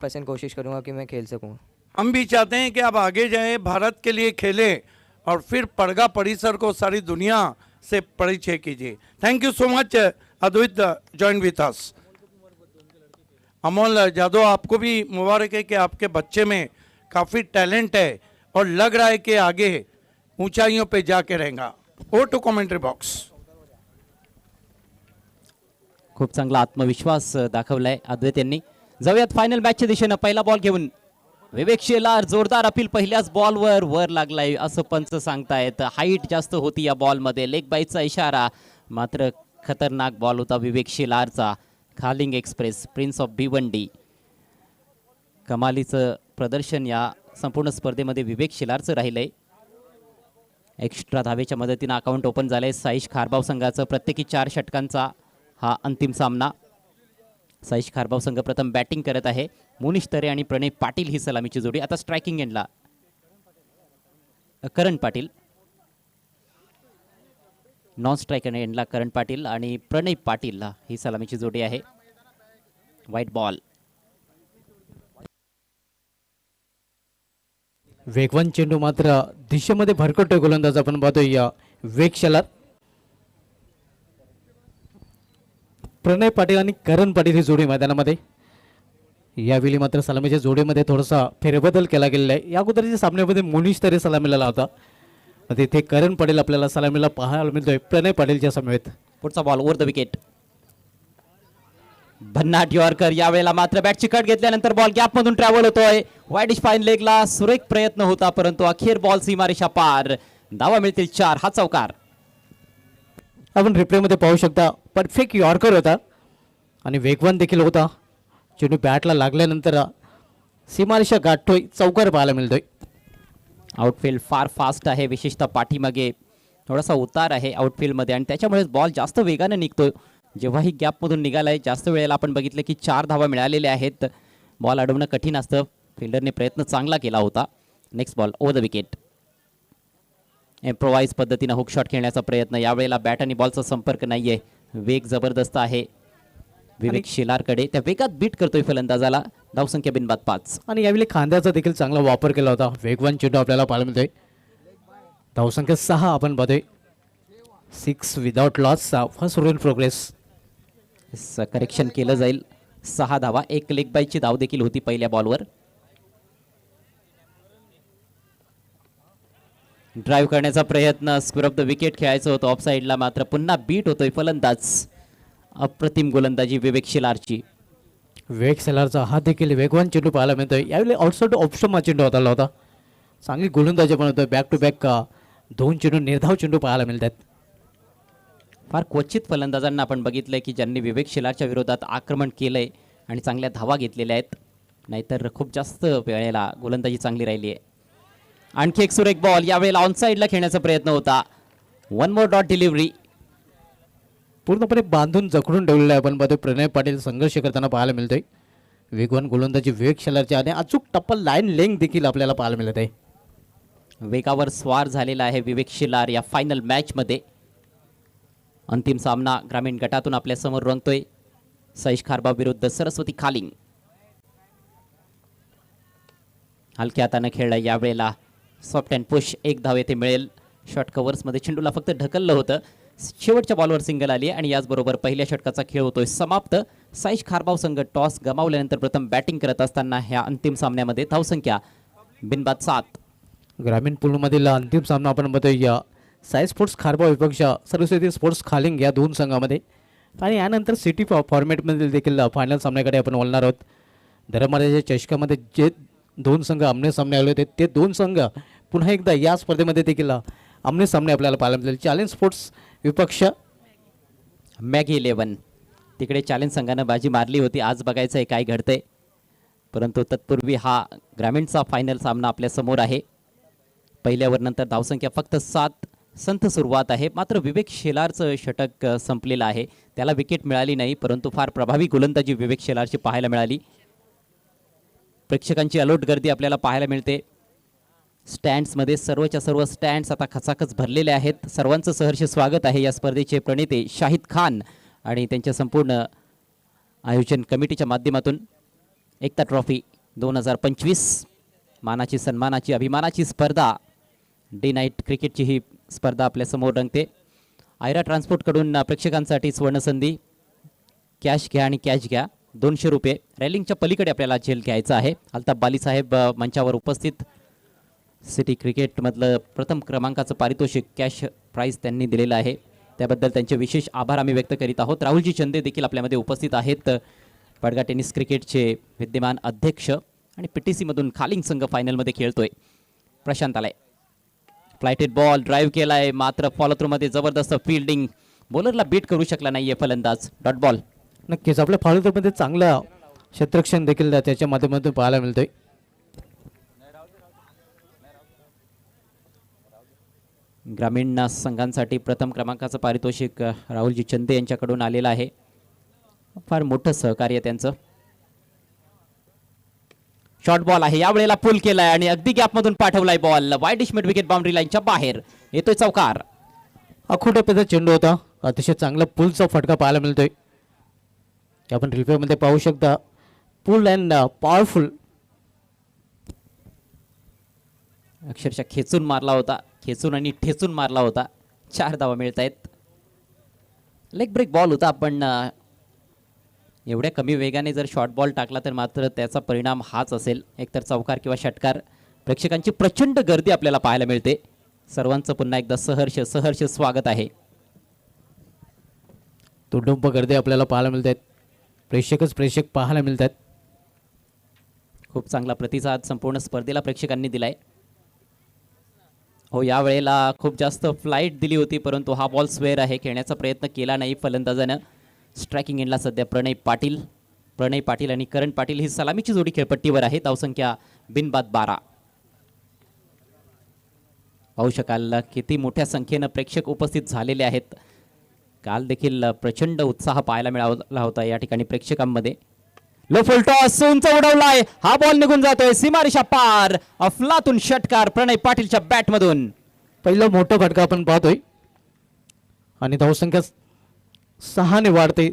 100% कोशिश करूंगा कि मैं खेल सकूं। हम भी चाहते हैं कि आप आगे जाएं, भारत के लिए खेलें और फिर पड़गा परिसर को सारी दुनिया से परिचय कीजिए। Thank you so much Advait join with us. Amol Jadhav, आपको भी मुबारक है कि आपके बच्चे में काफ़ी टैलेंट है और लग रहा है कि आगे ऊंचाइयों पे जाके रहेगा। Oh to commentary box. खूप चांगला आत्मविश्वास दाखवलाय अद्वैत यांनी। जाऊयात फायनल मॅचच्या दिशेनं। पहिला बॉल घेऊन विवेक शेलार, जोरदार अपील पहिल्याच बॉलवर वर लागलाय असं पंच सांगतायत। हाईट जास्त होती या बॉलमध्ये, लेग बाईचा इशारा, मात्र खतरनाक बॉल होता विवेक शेलारचा। Khaling express, prince of Bhiwandi, कमालीचं प्रदर्शन या संपूर्ण स्पर्धेमध्ये विवेक शेलारचं राहिलंय। एक्स्ट्रा धावेच्या मदतीने अकाउंट ओपन झालंय साईश खारबाव संघाचं। प्रत्येकी 4 षटकांचा हा अंतिम सामना। साईश खारबाव संघ प्रथम बॅटिंग करत आहे। मुनीश तरे आणि प्रणय पाटील ही सलामीची जोडी। आता स्ट्रायकिंग एंडला करण पाटील, नॉन स्ट्रायकर एंडला करण पाटील आणि प्रणय पाटील ही सलामीची जोडी आहे। व्हाईट बॉल, वेगवान चेंडू मात्र दिशेमध्ये भरकटतोय गोलंदाज आपण पाहतोय या विवेक शेलार। प्रणय पाटील आणि करण पाटील ही जोडी मैदानामध्ये। यावेळी मात्र सलामीच्या जोडीमध्ये थोडासा फेरबदल केला गेलेला आहे। या अगोदरच्या सामन्यामध्ये मुनीश तरे सलामीला लावता, तिथे करण पाटील आपल्याला सलामीला पाहायला मिळतोय प्रणय पाटीलच्या समवेत। पुढचा बॉल ओव्हर द विकेट, भन्नाट यॉर्कर। यावेळेला मात्र बॅटची कट घेतल्यानंतर बॉल गॅप मधून ट्रॅव्हल होतोय वाईड फाईन लेगला। सुरेख प्रयत्न होता परंतु अखेर बॉल सीमारेषा पार। धावा मिळतील 4, हा चौकार। आपण रिप्लेमध्ये पाहू शकता, परफेक्ट यॉर्कर होता आणि वेगवान देखील होता। चेंडू बॅटला लागल्यानंतर सीमारेषा गाठतोय, चौकार पाहायला मिळतोय। आउटफील्ड फार फास्ट आहे, विशेषतः पाठीमागे थोडासा उतार आहे आउटफील्डमध्ये आणि त्याच्यामुळे बॉल जास्त वेगाने निघतोय। जेव्हाही गॅपमधून निघालाय जास्त वेळेला आपण बघितलं की 4 धावा मिळालेल्या आहेत। बॉल अडवणं कठीण असतं, फिल्डरने प्रयत्न चांगला केला होता। Next ball over the wicket, improvise पद्धतीने हुक शॉट खेळण्याचा प्रयत्न। यावेळेला बॅट आणि बॉलचा संपर्क नाहीये, वेग जबरदस्त आहे विवेक शेलारकडे, त्या वेगात बीट करतोय फलंदाजाला। धावसंख्या बिनबाद 5 आणि यावेळी खांद्याचा देखील चांगला वापर केला होता। वेगवान चेंडू आपल्याला पाहायला मिळतोय। धावसंख्या 6 आपण पाहतोय, 6 without loss, first over in progress. Correction केलं जाईल। 6 धावा, 1 लेग बाईची धाव देखील होती पहिल्या बॉलवर। ड्राईव्ह करण्याचा प्रयत्न, स्क्वेअर ऑफ द विकेट खेळायचं होतं ऑफ साईडला, मात्र पुन्हा बीट होतोय फलंदाज। अप्रतिम गोलंदाजी विवेक शेलारची। विवेक शेलारचा हा देखील वेगवान चेंडू पाहायला मिळतोय। यावेळी आउटसाइड ऑप्शन चेंडू होता, चांगली गोलंदाजी पण होतोय। बॅक टू बॅक 2 चेंडू निर्धाव चेंडू पाहायला मिळतात। फार क्वचित फलंदाजांना आपण बघितलंय की ज्यांनी विवेक शेलारच्या विरोधात आक्रमण केलंय आणि चांगल्या धावा घेतलेल्या आहेत, नाहीतर खूप जास्त वेळेला गोलंदाजी चांगली राहिली आहे। आणखी एक सुरेख बॉल, यावेळेला ऑन साईडला खेळण्याचा प्रयत्न होता। 1 मोर डॉट डिलिव्हरी, पूर्णपणे बांधून जखडून ठेवलेला आहे आपण पाहतोय। प्रणय पाटील संघर्ष करताना पाहायला मिळतोय। वेगवान गोलंदाजी विवेक शेलारची आणि अचूक टप्पल लाईन लेंग देखील आपल्याला पाहायला मिळत आहे। वेगावर स्वार झालेला आहे विवेक शेलार या फायनल मॅचमध्ये। अंतिम सामना ग्रामीण गटातून आपल्या समोर रंगतोय। साईश खारबाव विरुद्ध सरस्वती खालिंग। हलक्या हाताने खेळला यावेळेला, सॉफ्ट अँड पुश, 1 धाव येथे मिळेल। शॉर्ट कव्हर्समध्ये चेंडूला फक्त ढकललं होतं। शेवटच्या बॉलवर सिंगल आली आणि याचबरोबर पहिल्या षटकाचा खेळ होतोय समाप्त। साईश खारबाव संघ टॉस गमावल्यानंतर प्रथम बॅटिंग करत असताना ह्या अंतिम सामन्यामध्ये धावसंख्या बिनबाद 7। ग्रामीण पूलमधील अंतिम सामना आपण बघतोय या साई स्पोर्ट्स खारबाव विपक्ष सरस्वती स्पोर्ट्स खालिंग या 2 संघामध्ये। आणि यानंतर सिटी फॉर्मॅटमध्ये देखील फायनल सामन्याकडे आपण वळणार आहोत। धर्मराजाच्या चषकामध्ये जे 2 संघ आमने सामने आले होते, ते 2 संघ पुन्हा एकदा या स्पर्धेमध्ये देखील आमने सामने आपल्याला पाहायला मिळतील। चॅलेंज स्पोर्ट्स विपक्ष मॅगी 11, तिकडे चॅलेंज संघानं बाजी मारली होती। आज बघायचं आहे काय घडतंय, परंतु तत्पूर्वी हा ग्रामीणचा फायनल सामना आपल्या समोर आहे। पहिल्यावर नंतर धावसंख्या फक्त 7, संथ सुरुवात आहे। मात्र विवेक शेलारचं षटक संपलेलं आहे, त्याला विकेट मिळाली नाही, परंतु फार प्रभावी गोलंदाजी विवेक शेलारची पाहायला मिळाली। प्रेक्षकांची अलोट गर्दी आपल्याला पाहायला मिळते। स्टँड्समध्ये सर्वच्या सर्व स्टँड्स आता खचाखच भरलेले आहेत। सर्वांचं सहर्ष स्वागत आहे या स्पर्धेचे प्रणेते शाहिद खान आणि त्यांच्या संपूर्ण आयोजन कमिटीच्या माध्यमातून। एकता ट्रॉफी 2025 मानाची सन्मानाची अभिमानाची स्पर्धा डे नाईट क्रिकेटची ही स्पर्धा आपल्यासमोर रंगते. आयरा ट्रान्सपोर्टकडून प्रेक्षकांसाठी सुवर्णसंधी. कॅश घ्या आणि कॅश घ्या. 200 रुपये. रॅलिंगच्या पलीकडे आपल्याला झेल घ्यायचा आहे. अल्ताफ बाली साहेब मंचावर उपस्थित. सिटी क्रिकेटमधलं प्रथम क्रमांकाचं पारितोषिक कॅश प्राईज त्यांनी दिलेलं आहे, त्याबद्दल त्यांचे विशेष आभार आम्ही व्यक्त करीत आहोत. राहुलजी चंदे देखील आपल्यामध्ये उपस्थित आहेत. पडगा टेनिस क्रिकेटचे विद्यमान अध्यक्ष आणि PTC मधून खालिंग संघ फायनलमध्ये खेळतोय. प्रशांत आलाय. फ्लायटेड बॉल ड्राईव्ह केलाय, मात्र फॉलो थ्रू मध्ये जबरदस्त फिल्डिंग. बॉलरला बीट करू शकला नाहीये फलंदाज. Dot ball. नक्कीच आपल्या फाळुतमध्ये चांगला क्षेत्ररक्षण देखील त्याच्या माध्यमातून पाहायला मिळतोय. ग्रामीण संघांसाठी प्रथम क्रमांकाचं पारितोषिक राहुलजी चंदे यांच्याकडून आलेलं आहे. फार मोठं सहकार्य त्यांचं. शॉर्ट बॉल आहे, यावेळेला पुल केलाय आणि अगदी गॅपमधून पाठवलाय ball. Wideish mid wicket boundary लाईनच्या बाहेर येतोय चौकार. अखोटप्प्याचा चेंडू होता. अतिशय चांगला पुलचा फटका पाहायला मिळतोय. आपण रिप्लेमध्ये पाहू शकता. पुल अँड पॉवरफुल. अक्षरशः खेचून मारला होता, खेचून आणि ठेचून मारला होता. 4 धावा मिळत आहेत. लेग ब्रेक बॉल होता, पण एवढ्या कमी वेगाने जर शॉर्ट बॉल टाकला तर मात्र त्याचा परिणाम हाच असेल, एकतर चौकार किंवा षटकार. प्रेक्षकांची प्रचंड गर्दी आपल्याला पाहायला मिळते. सर्वांचं पुन्हा एकदा सहर्ष स्वागत आहे. तुडुंब गर्दी आपल्याला पाहायला मिळत आहेत. प्रेक्षक पाहायला मिळत आहेत. खूप चांगला प्रतिसाद संपूर्ण स्पर्धेला प्रेक्षकांनी दिलाय. हो, यावेळेला खूप जास्त फ्लाईट दिली होती, परंतु हा बॉल स्वेअर आहे. खेळण्याचा प्रयत्न केला नाही फलंदाजानं. स्ट्रायकिंग एंडला सध्या प्रणय पाटील आणि करण पाटील ही सलामीची जोडी खेळपट्टीवर आहे. धावसंख्या बिनबाद 12. पाहू शकाल किती मोठ्या संख्येनं प्रेक्षक उपस्थित झालेले आहेत. काल देखील प्रचंड उत्साह पाहायला मिळाला होता या ठिकाणी प्रेक्षकांमध्ये. लो फुल टॉस उंच उडवलाय, हा बॉल निघून जातोय सीमारेषा पार. अफलातून षटकार प्रणय पाटीलच्या बॅटमधून. पहिला मोठा फटका आपण पाहतोय आणि धावसंख्या 6 ने वाढते.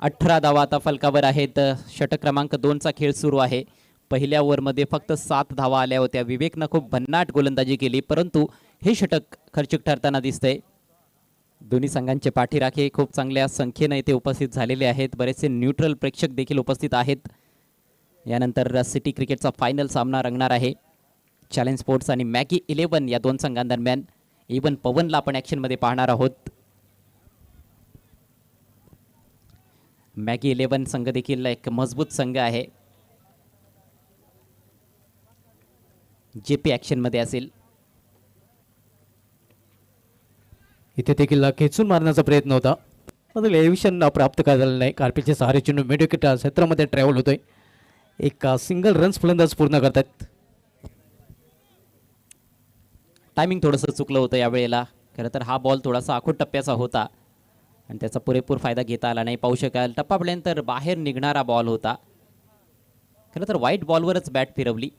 अठरा धावा आता फलकावर आहेत. षटक क्रमांक 2चा खेळ सुरू आहे. पहिल्या ओव्हरमध्ये फक्त 7 धावा आल्या होत्या. विवेकनं खूप भन्नाट गोलंदाजी केली, परंतु हे षटक खर्चिक ठरताना दिसतंय. दोन्ही संघांचे पाठीराखे खूप चांगल्या संख्येने इथे उपस्थित झालेले आहेत. बरेचसे न्यूट्रल प्रेक्षक देखील उपस्थित आहेत. यानंतर सिटी क्रिकेटचा फायनल सामना रंगणार आहे. चॅलेंज स्पोर्ट्स आणि मॅगी 11 या 2 संघांदरम्यान. इवन पवनला आपण ॲक्शनमध्ये पाहणार आहोत. मॅगी 11 संघ देखील एक मजबूत संघ आहे. JP ॲक्शनमध्ये असेल. इथे देखील खेचून मारण्याचा प्रयत्न होता, पण एलिव्हेशन प्राप्त झालं नाही. कार्पेटचे सहारे चेंडू मिड विकेट क्षेत्रामध्ये ट्रॅव्हल होतोय. एक सिंगल रन्स फलंदाज पूर्ण करतात. टायमिंग थोडंसं चुकलं होतं यावेळेला. खरं तर हा बॉल थोडासा आखूड टप्प्याचा होता आणि त्याचा पुरेपूर फायदा घेता आला नाही. पाहू शकाल टप्पा पडल्यानंतर बाहेर निघणारा बॉल होता. खरं तर व्हाईट बॉलवरच बॅट फिरवली.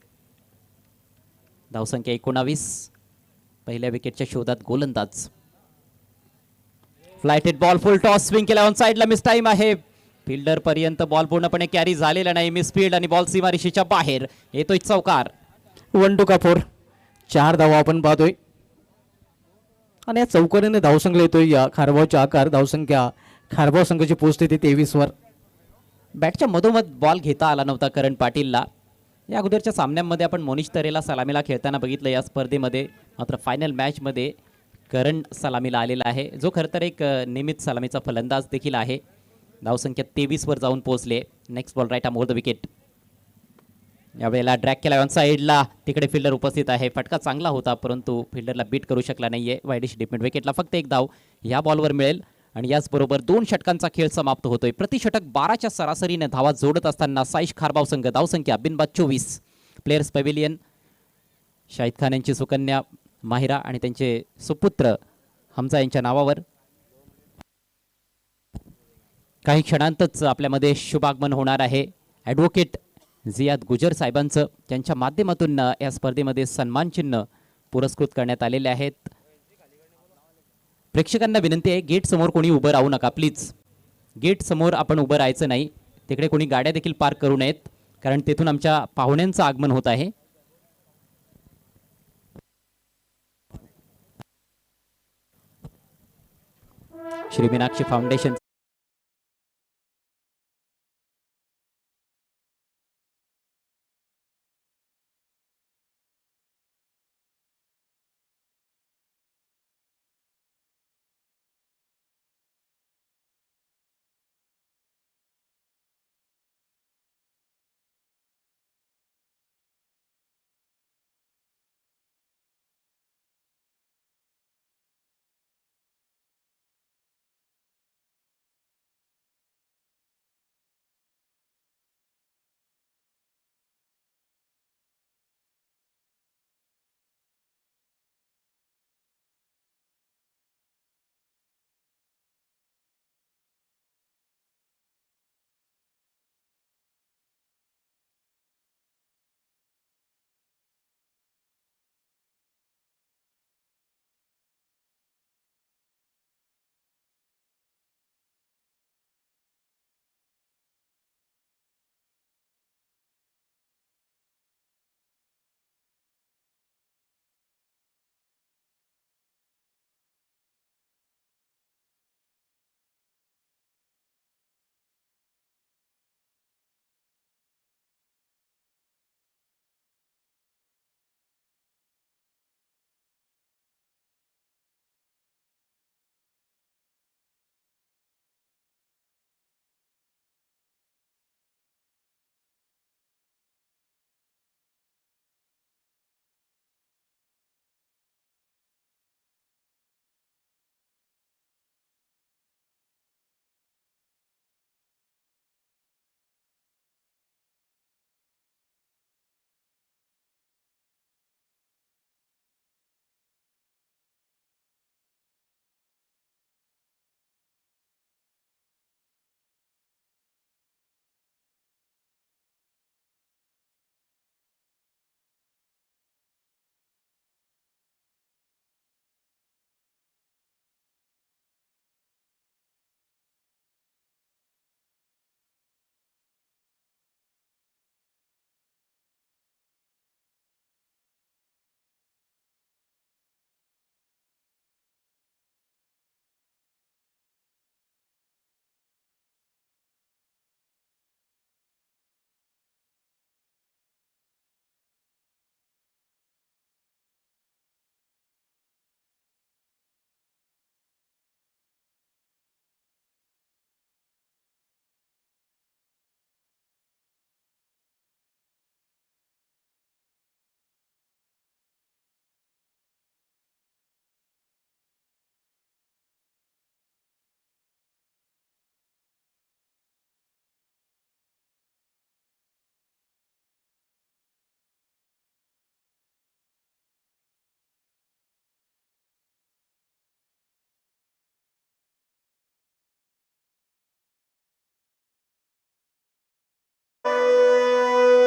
धावसंख्या 19. पहिल्या विकेटच्या शोधात गोलंदाज. Flighted ball full toss swing केला. ऑन साईडला मिस टाइम आहे. फिल्डर पर्यंत बॉल पूर्णपणे कॅरी झालेला नाही. मिस फील्ड आणि बॉल सीमारेषेच्या बाहेर येतोय चौकार. 1 to 4. 4 धावा आपण पाहतोय आणि या चौकारीने धावसंख्या येतोय या खारबावच्या आकार. धावसंख्या खारबाव संघाची पोहोचते 23 वर. बॅटच्या मधोमध बॉल घेता आला नव्हता करण पाटीलला. या अगोदरच्या सामन्यांमध्ये आपण मोनिश तरेला सलामीला खेळताना बघितलं. या स्पर्धेमध्ये मात्र फायनल मॅचमध्ये करण सलामीला आलेला आहे, जो खरं तर एक नियमित सलामीचा फलंदाज देखील आहे. धावसंख्या 23 वर जाऊन पोहोचले. Next ball right more the wicket. यावेळेला ड्रॅग केला ऑन साईडला. तिकडे फिल्डर उपस्थित आहे. फटका चांगला होता, परंतु फिल्डरला बीट करू शकला नाहीये. वाईडिश डिप मिड विकेटला फक्त 1 धाव या बॉलवर मिळेल आणि याचबरोबर 2 षटकांचा खेळ समाप्त होतोय. प्रति षटक 12च्या सरासरीने धावा जोडत असताना साईश खारबाव संघ धावसंख्या बिनबाद 24. प्लेयर्स पॅव्हिलियन शाहिद खान यांची सुकन्या माहिरा आणि त्यांचे सुपुत्र हमजा यांच्या नावावर. काही क्षणांतच आपल्यामध्ये शुभागमन होणार आहे ॲडव्होकेट जियाद गुजर साहेबांचं. त्यांच्या माध्यमातून या स्पर्धेमध्ये सन्मान चिन्ह पुरस्कृत करण्यात आलेले आहेत. प्रेक्षकांना विनंती आहे, गेट समोर कोणी उभं राहू नका प्लीज. गेट समोर आपण उभं राहायचं नाही, तिकडे कोणी गाड्या देखील पार्क करू नयेत, कारण तेथून आमच्या पाहुण्यांचं आगमन होत आहे. श्री मीनाक्षी फाउंडेशन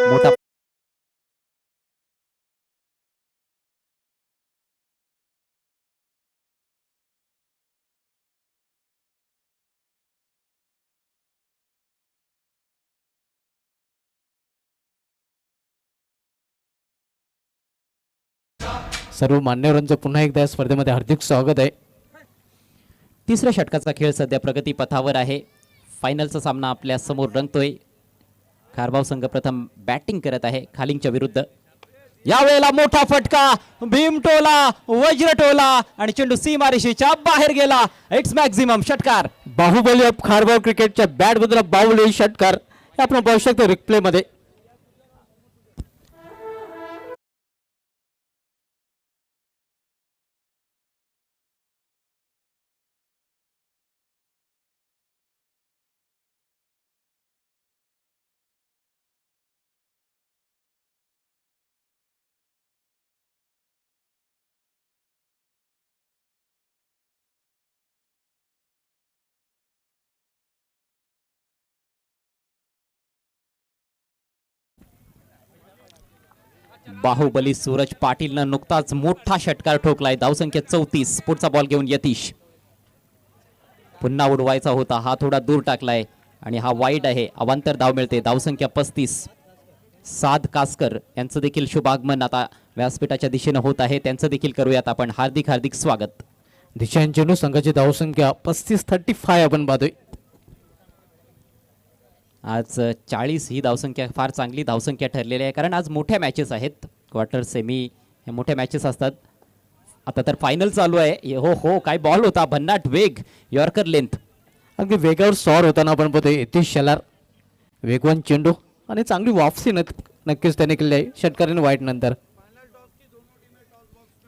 मोठा सर्व मान्यवरांचं पुन्हा एकदा या स्पर्धेमध्ये हार्दिक स्वागत आहे. तिसऱ्या षटकाचा खेळ सध्या प्रगती पथावर आहे. फायनलचा सामना आपल्या समोर रंगतोय. खारबाव संघ प्रथम बॅटिंग करत आहे खालिंगच्या विरुद्ध. यावेळेला मोठा फटका, भीमटोला, वज्रटोला आणि चेंडू सीमारेषेच्या बाहेर गेला. इट्स मॅक्झिमम षटकार. बाहुबली ऑफ खारबाव क्रिकेटच्या बॅट बद्दल बाहुबली षटकार हे आपण पाहू शकतो रिप्ले मध्ये. बाहुबली सूरज पाटीलनं नुकताच मोठा षटकार ठोकलाय. धावसंख्या 34. पुढचा बॉल घेऊन यतीश. पुन्हा उडवायचा होता, हा थोडा दूर टाकलाय आणि हा वाईड आहे. अवांतर धाव मिळते. धावसंख्या 35. साद कासकर यांचं देखील शुभागमन आता व्यासपीठाच्या दिशेनं होत आहे. त्यांचं देखील करूयात आपण हार्दिक हार्दिक स्वागत. दिशा आणि चेंडू संघाची धावसंख्या 35-35 आपण पाहतोय. आज 40 ही धावसंख्या फार चांगली धावसंख्या ठरलेली आहे, कारण आज मोठ्या मॅचेस आहेत. क्वार्टर सेमी हे मोठ्या मॅचेस असतात. आता तर फायनल चालू आहे. हो हो, काय बॉल होता, भन्नाट वेग, यॉर्कर लेंथ. अगदी वेगावर सॉर होताना आपण पाहतोय. यतीश शेलार वेगवान चेंडू आणि चांगली वापसी नक्कीच त्याने केली आहे षटकारीने वाईट नंतर.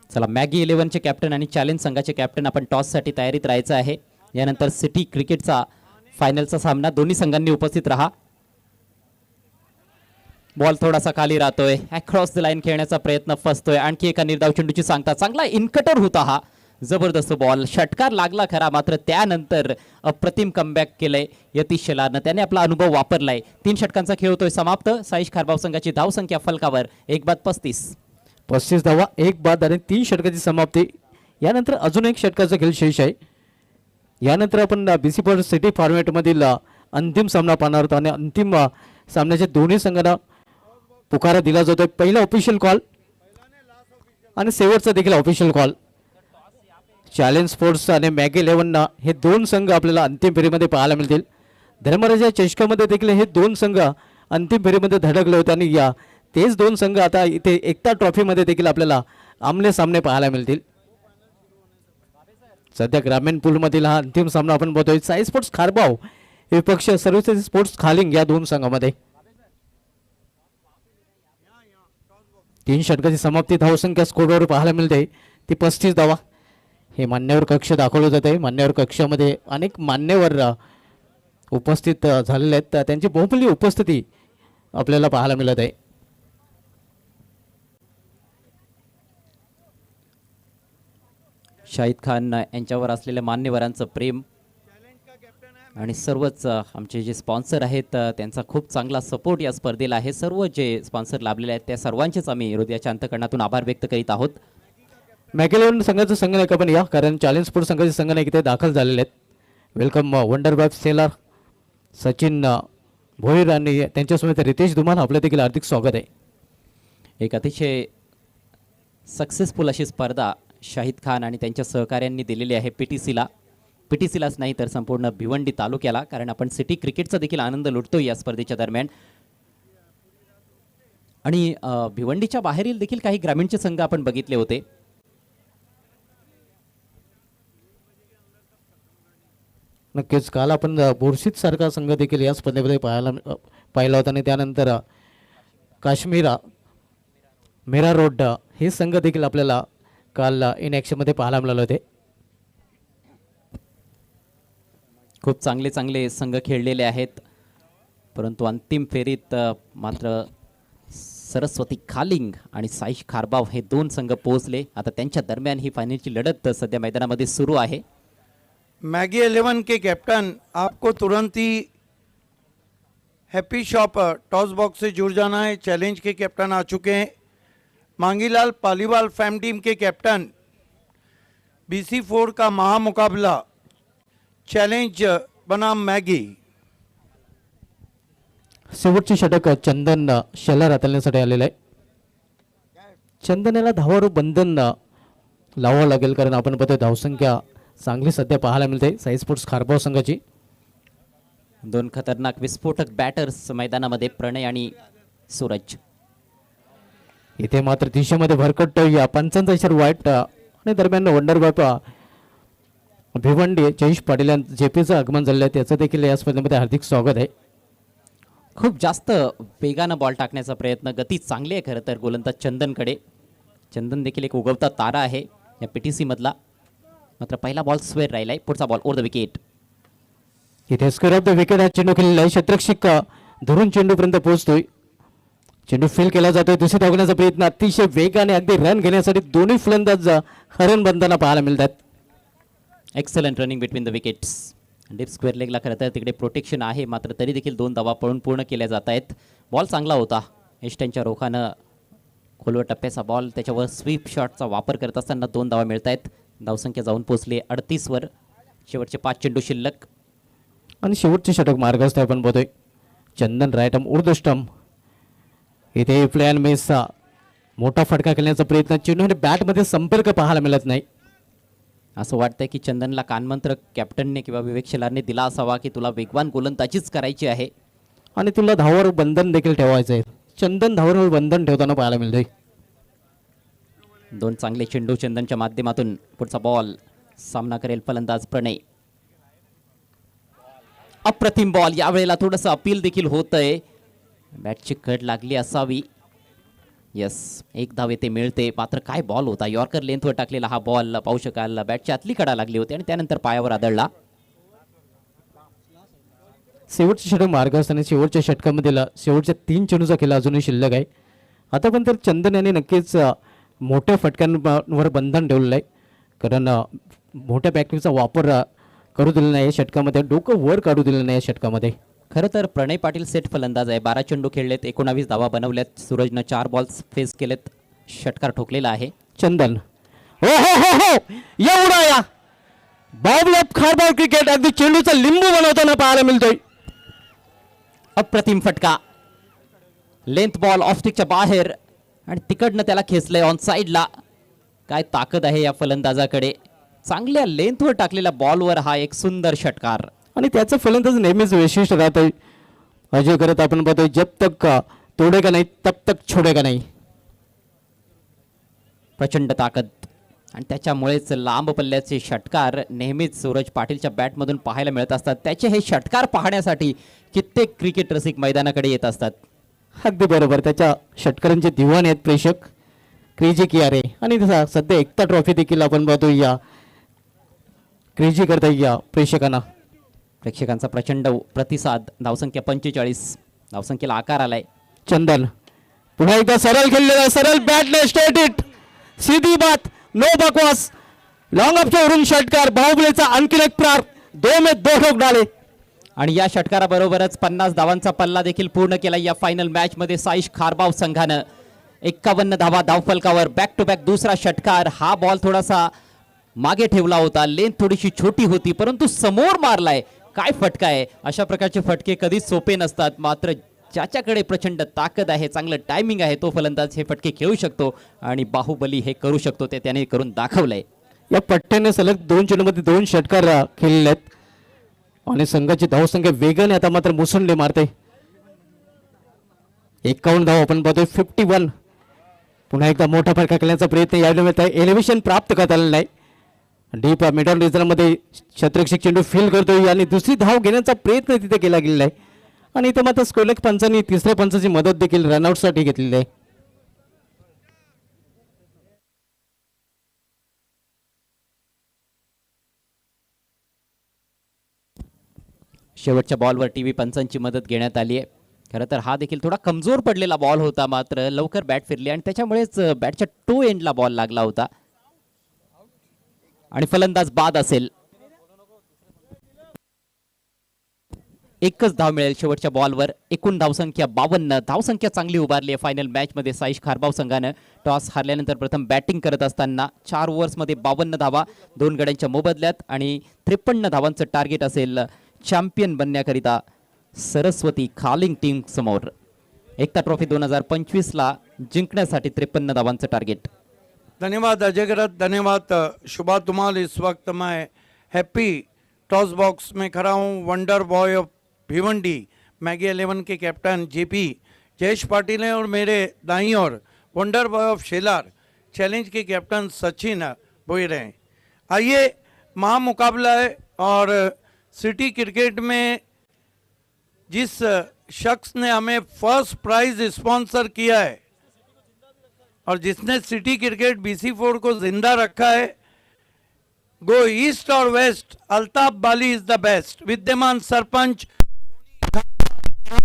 चला, मॅगी 11चे कॅप्टन आणि चॅलेंज संघाचे कॅप्टन आपण टॉससाठी तयारीत राहायचं आहे. यानंतर सिटी क्रिकेटचा फायनलचा सामना. दोन्ही संघांनी उपस्थित राहा. बॉल थोडासा खाली राहतोय. अक्रॉस द लाईन खेळण्याचा प्रयत्न फसतोय. आणखी एका निर्धाव चेंडूची सांगता. चांगला इनकटर होता हा. जबरदस्त बॉल. षटकार लागला खरा, मात्र त्यानंतर अप्रतिम कमबॅक केलंय यतीश शेलारनं. त्याने आपला अनुभव वापरलाय. 3 षटकांचा खेळ होतोय समाप्त. साईश खारबाव संघाची धावसंख्या फलकावर 1/35 धावा, 1 बाद आणि 3 षटकाची समाप्ती. यानंतर अजून एक षटकाचा खेळ शेष आहे. यानंतर आपण BC पर सिटी फॉर्मॅटमधील अंतिम सामना पाहणार आहोत आणि अंतिम सामन्याच्या दोन्ही संघांना पुकारा दिला जातोय. पहिला ऑफिशियल कॉल आणि शेवटचा देखील ऑफिशियल कॉल. चॅलेंज स्पोर्ट्स आणि मॅगी 11 हे 2 संघ आपल्याला अंतिम फेरीमध्ये पाहायला मिळतील. धर्मराजा चषकामध्ये देखील हे 2 संघ अंतिम फेरीमध्ये धडकले होते आणि या तेच 2 संघ आता इथे एकता ट्रॉफीमध्ये देखील आपल्याला आमने सामने पाहायला मिळतील. सध्या ग्रामीण पूलमधील हा अंतिम सामना आपण बघतोय. साई स्पोर्ट्स खारबाव विपक्ष सर्व्हिसेस स्पोर्ट्स खालिंग या 2 संघामध्ये. 3 षटकाची समाप्ती. धावसंख्या स्कोरवर पाहायला मिळते ती 35 धावा. हे मान्यवर कक्ष दाखवलं जात आहे. मान्यवर कक्षामध्ये अनेक मान्यवर उपस्थित झालेले आहेत. त्यांची बहुमूल्य उपस्थिती आपल्याला पाहायला मिळत आहे. शाहिद खान यांच्यावर असलेल्या मान्यवरांचं प्रेम आणि सर्वच आमचे जे स्पॉन्सर आहेत त्यांचा खूप चांगला सपोर्ट या स्पर्धेला आहे. सर्व जे स्पॉन्सर लाभलेले आहेत त्या सर्वांचेच आम्ही हृदयाच्या अंतकरणातून आभार व्यक्त करीत आहोत. मॅगी 11 संघाचं संघनायक आपण या, कारण चॅलेंज स्पोर्ट्स संघाचे संघनायक इथे दाखल झालेले आहेत. वेलकम वंडर बाब सेलर, सचिन भोईर आणि त्यांच्यासमोर रितेश धुमाल. आपलं देखील हार्दिक स्वागत आहे. एक अतिशय सक्सेसफुल अशी स्पर्धा शाहिद खान आणि त्यांच्या सहकाऱ्यांनी दिलेली आहे PTCलाच नाही तर संपूर्ण भिवंडी तालुक्याला, कारण आपण सिटी क्रिकेटचा देखील आनंद लुटतो या स्पर्धेच्या दरम्यान. आणि भिवंडीच्या बाहेरील देखील काही ग्रामीणचे संघ आपण बघितले होते. नक्कीच काल आपण बोरशीत सारखा संघ देखील या स्पर्धेमध्ये पाहिला होता आणि त्यानंतर काश्मीरा मेरा रोड हे संघ देखील आपल्याला काल इन ॲक्शनमध्ये पाहायला मिळाले होते. खूप चांगले चांगले संघ खेळलेले आहेत, परंतु अंतिम फेरीत मात्र सरस्वती खालिंग आणि साईश खारबाव हे 2 संघ पोहोचले. आता त्यांच्या दरम्यान ही फायनलची लढत सध्या मैदानामध्ये सुरू आहे. मैगी 11 के कैप्टन, आपको तुरंत ही हैप्पी शॉप टॉस बॉक्स से जुड़ जाना है. चैलेंज के कैप्टन आ चुके हैं. मांगीलाल पालीवाल फैम टीम के कैप्टन. BC4 का महामुकाबला चैलेंज बनाम मैगी. शेवटचे षटक चंदन शेलार हाताळण्यासाठी आलेलं आहे. चंदन याला धावावर बंधन लावावं लागेल, कारण आपण बघतोय धावसंख्या चांगली सध्या पाहायला मिळते साई स्पोर्ट्स खारबाव संघाची. 2 खतरनाक विस्फोटक बॅटर्स मैदानामध्ये, प्रणय आणि सूरज. इथे मात्र दिशेमध्ये भरकट या 55 वाईट आणि दरम्यान वंडर बापा भिवंडी जयेश पाटील JPचं आगमन झालेलं आहे. त्याचं देखील या स्पर्धेमध्ये हार्दिक स्वागत आहे. खूप जास्त वेगानं बॉल टाकण्याचा प्रयत्न, गती चांगली आहे खरं तर गोलंदाज चंदनकडे. चंदन देखील एक उगवता तारा आहे या PTC मधला. मात्र पहिला बॉल स्क्वेअर राहिलाय. पुढचा बॉल ओव्हर द विकेट. इथे स्क्वेअर ऑफ द विकेट हा चेंडू खेळलेला आहे. शतरक्षक धरून चेंडूपर्यंत पोहोचतोय. चेंडू फेल केला जातोय. दुसरी धावण्याचा प्रयत्न अतिशय वेगाने अगदी रन घेण्यासाठी दोन्ही फलंदाज हरण बनताना पाहायला मिळतात. Excellent running between the wickets. Deep square लेगला खरं तर तिकडे प्रोटेक्शन आहे, मात्र तरी देखील 2 धावा पळून पूर्ण केल्या जात आहेत. बॉल चांगला होता. एस्टनच्या रोखानं खोलवर टप्प्याचा बॉल, त्याच्यावर स्वीप शॉटचा वापर करत असताना 2 धावा मिळत आहेत. धावसंख्या जाऊन पोहोचली 38 वर. शेवटचे 5 चेंडू शिल्लक. आणि शेवटचे षटक मार्गस्थ आपण बघतोय. चंदन रायटम उर्ध स्टंप इथे प्लेअर मेसचा मोठा फटका खेळण्याचा प्रयत्न, चेंडू आणि बॅटमध्ये संपर्क पाहायला मिळत नाही. असं वाटतंय की चंदनला कानमंत्र कॅप्टनने किंवा विवेक शेलारने दिला असावा की तुला वेगवान गोलंदाजीच करायची आहे आणि तुला धावावर बंधन देखील ठेवायचं आहे. चंदन धावावर बंधन ठेवताना पाहायला मिळतंय. 2 चांगले चेंडू चंदनच्या माध्यमातून. पुढचा बॉल सामना करेल फलंदाज प्रणय. अप्रतिम बॉल, यावेळेला थोडंसं अपील देखील होतंय. बॅटची कड लागली असावी. यस, 1 धाव येथे मिळते. मात्र काय बॉल होता, यॉर्कर लेंथवर टाकलेला हा बॉल पाहू शकाल. बॅटची आतली कडा लागली होती आणि त्यानंतर पायावर आदळला. शेवटचे षटक मार्गस्थ आणि शेवटच्या षटकामध्ये शेवटच्या 3 चेंडूचा खेळ अजूनही शिल्लक आहे. आता पण तर चंदन यांनी नक्कीच मोठ्या फटक्यांवर बंधन ठेवलेलं आहे. कारण मोठ्या बॅटचा वापर करू दिला नाही षटकामध्ये, डोकं वर काढू दिलं नाही षटकामध्ये. खरं तर प्रणय पाटील सेट फलंदाज आहे. 12 चेंडू खेळलेत, 19 धावा बनवल्यात. सूरजनं 4 बॉल्स फेस केलेत. षटकार ठोकलेला आहे. चंदन हो हो हो हो एवढा या बाहुबली खारबाव क्रिकेट अगदी चेंडूचा लिंबू बनवताना पाहायला मिळतोय. अप्रतिम फटका, लेंथ बॉल ऑफस्टिकच्या बाहेर आणि तिकडनं त्याला खेचलंय ऑन साईडला. काय ताकद आहे या फलंदाजाकडे. चांगल्या लेंथवर टाकलेल्या बॉलवर हा एक सुंदर षटकार. आणि त्याचं फलंदाज नेहमीच वैशिष्ट्य राहत आहे. अजय करत आपण पाहतोय, जब तक तोडेगा नाही तब तक छोडेगा नाही. प्रचंड ताकद आणि त्याच्यामुळेच लांब पल्ल्याचे षटकार नेहमीच सूरज पाटीलच्या बॅटमधून पाहायला मिळत असतात. त्याचे हे षटकार पाहण्यासाठी कित्येक क्रिकेट रसिक मैदानाकडे येत असतात. अगदी बरोबर, त्याच्या षटकारांचे दिवाण आहेत प्रेक्षक. क्रेझी कियारे आणि सध्या एकता ट्रॉफी देखील आपण पाहतोय या क्रेझी करता या प्रेक्षकांना. प्रेक्षकांचा प्रचंड प्रतिसाद. धावसंख्या 45, धावसंख्येला आकार आलाय. चंदन पुन्हा एकदा सरळ खेळलेला, सरळ बॅटने स्ट्रेट हिट, सीधी बात, नो बकवास. लॉंग ऑफच्या वरून षटकार, बाहुबलीचा आणखीन एक प्रार. 2 में 2 ठोक डाले. आणि या षटकाराबरोबरच 50 धावांचा पल्ला देखील पूर्ण केला या फायनल मॅच मध्ये साईश खारबाव संघानं. 51 धावा धावफलकावर. बॅक टू बॅक दुसरा षटकार. हा बॉल थोडासा मागे ठेवला होता, लेंथ थोडीशी छोटी होती, परंतु समोर मारलाय. काय फटका आहे. अशा प्रकारचे फटके कधीच सोपे नसतात. मात्र ज्याच्याकडे प्रचंड ताकद आहे, चांगलं टायमिंग आहे, तो फलंदाज हे फटके खेळू शकतो आणि बाहुबली हे करू शकतो. ते त्याने करून दाखवलंय. या पट्ट्याने सलग 2 चेंडूमध्ये 2 षटकार खेळलेले आहेत आणि संघाची धावसंख्या वेगाने आता मात्र मुसंडे मारते. 51 धाव आपण पाहतोय. 51. पुन्हा एकदा मोठा फटका खेळण्याचा प्रयत्न यावेळी मिळत आहे. एलिव्हेशन प्राप्त करता आलेलं नाही. डीप मिडल रिझनमध्ये शतरक्षक चेंडू फील करतोय आणि दुसरी धाव घेण्याचा प्रयत्न तिथे केला गेलेला आहे. आणि इथे मात्र स्कोलक पंचांनी तिसऱ्या पंचाची मदत देखील रनआउटसाठी घेतलेली आहे. शेवटच्या बॉलवर टीव्ही पंचांची मदत घेण्यात आली आहे. खरं तर हा देखील थोडा कमजोर पडलेला बॉल होता, मात्र लवकर बॅट फिरली आणि त्याच्यामुळेच बॅटच्या टो एंडला बॉल लागला होता आणि फलंदाज बाद असेल. एकच धाव मिळेल शेवटच्या बॉलवर. एकूण धावसंख्या 52. धावसंख्या चांगली उभारली आहे फायनल मॅच मध्ये साईश खारबाव संघानं. टॉस हारल्यानंतर प्रथम बॅटिंग करत असताना 4 ओव्हर्समध्ये 52 धावा 2 गड्यांच्या मोबदल्यात आणि 53 धावांचं टार्गेट असेल चॅम्पियन बनण्याकरिता सरस्वती खालिंग टीम समोर. एकता ट्रॉफी 2025 ला जिंकण्यासाठी 53 धावांचं टार्गेट. धन्यवाद अजय गरत, धन्यवाद शुभा तुमाल. इस वक्त मैं हैप्पी टॉस बॉक्स में खड़ा हूँ. Wonder boy of Bhiwandi Maggi 11 के कैप्टन जेपी जयेश पाटिल हैं और मेरे दाईं ओर wonder boy of Shelar challenge के कैप्टन सचिन भोईर हैं. आइए महामुकाबला है और सिटी क्रिकेट में जिस शख्स ने हमें फर्स्ट प्राइज स्पॉन्सर किया है और जिसने सिटी क्रिकेट BC4 को जिंदा रखा है, गो ईस्ट और west, Altaf Bali is the best. विद्यमान सरपंच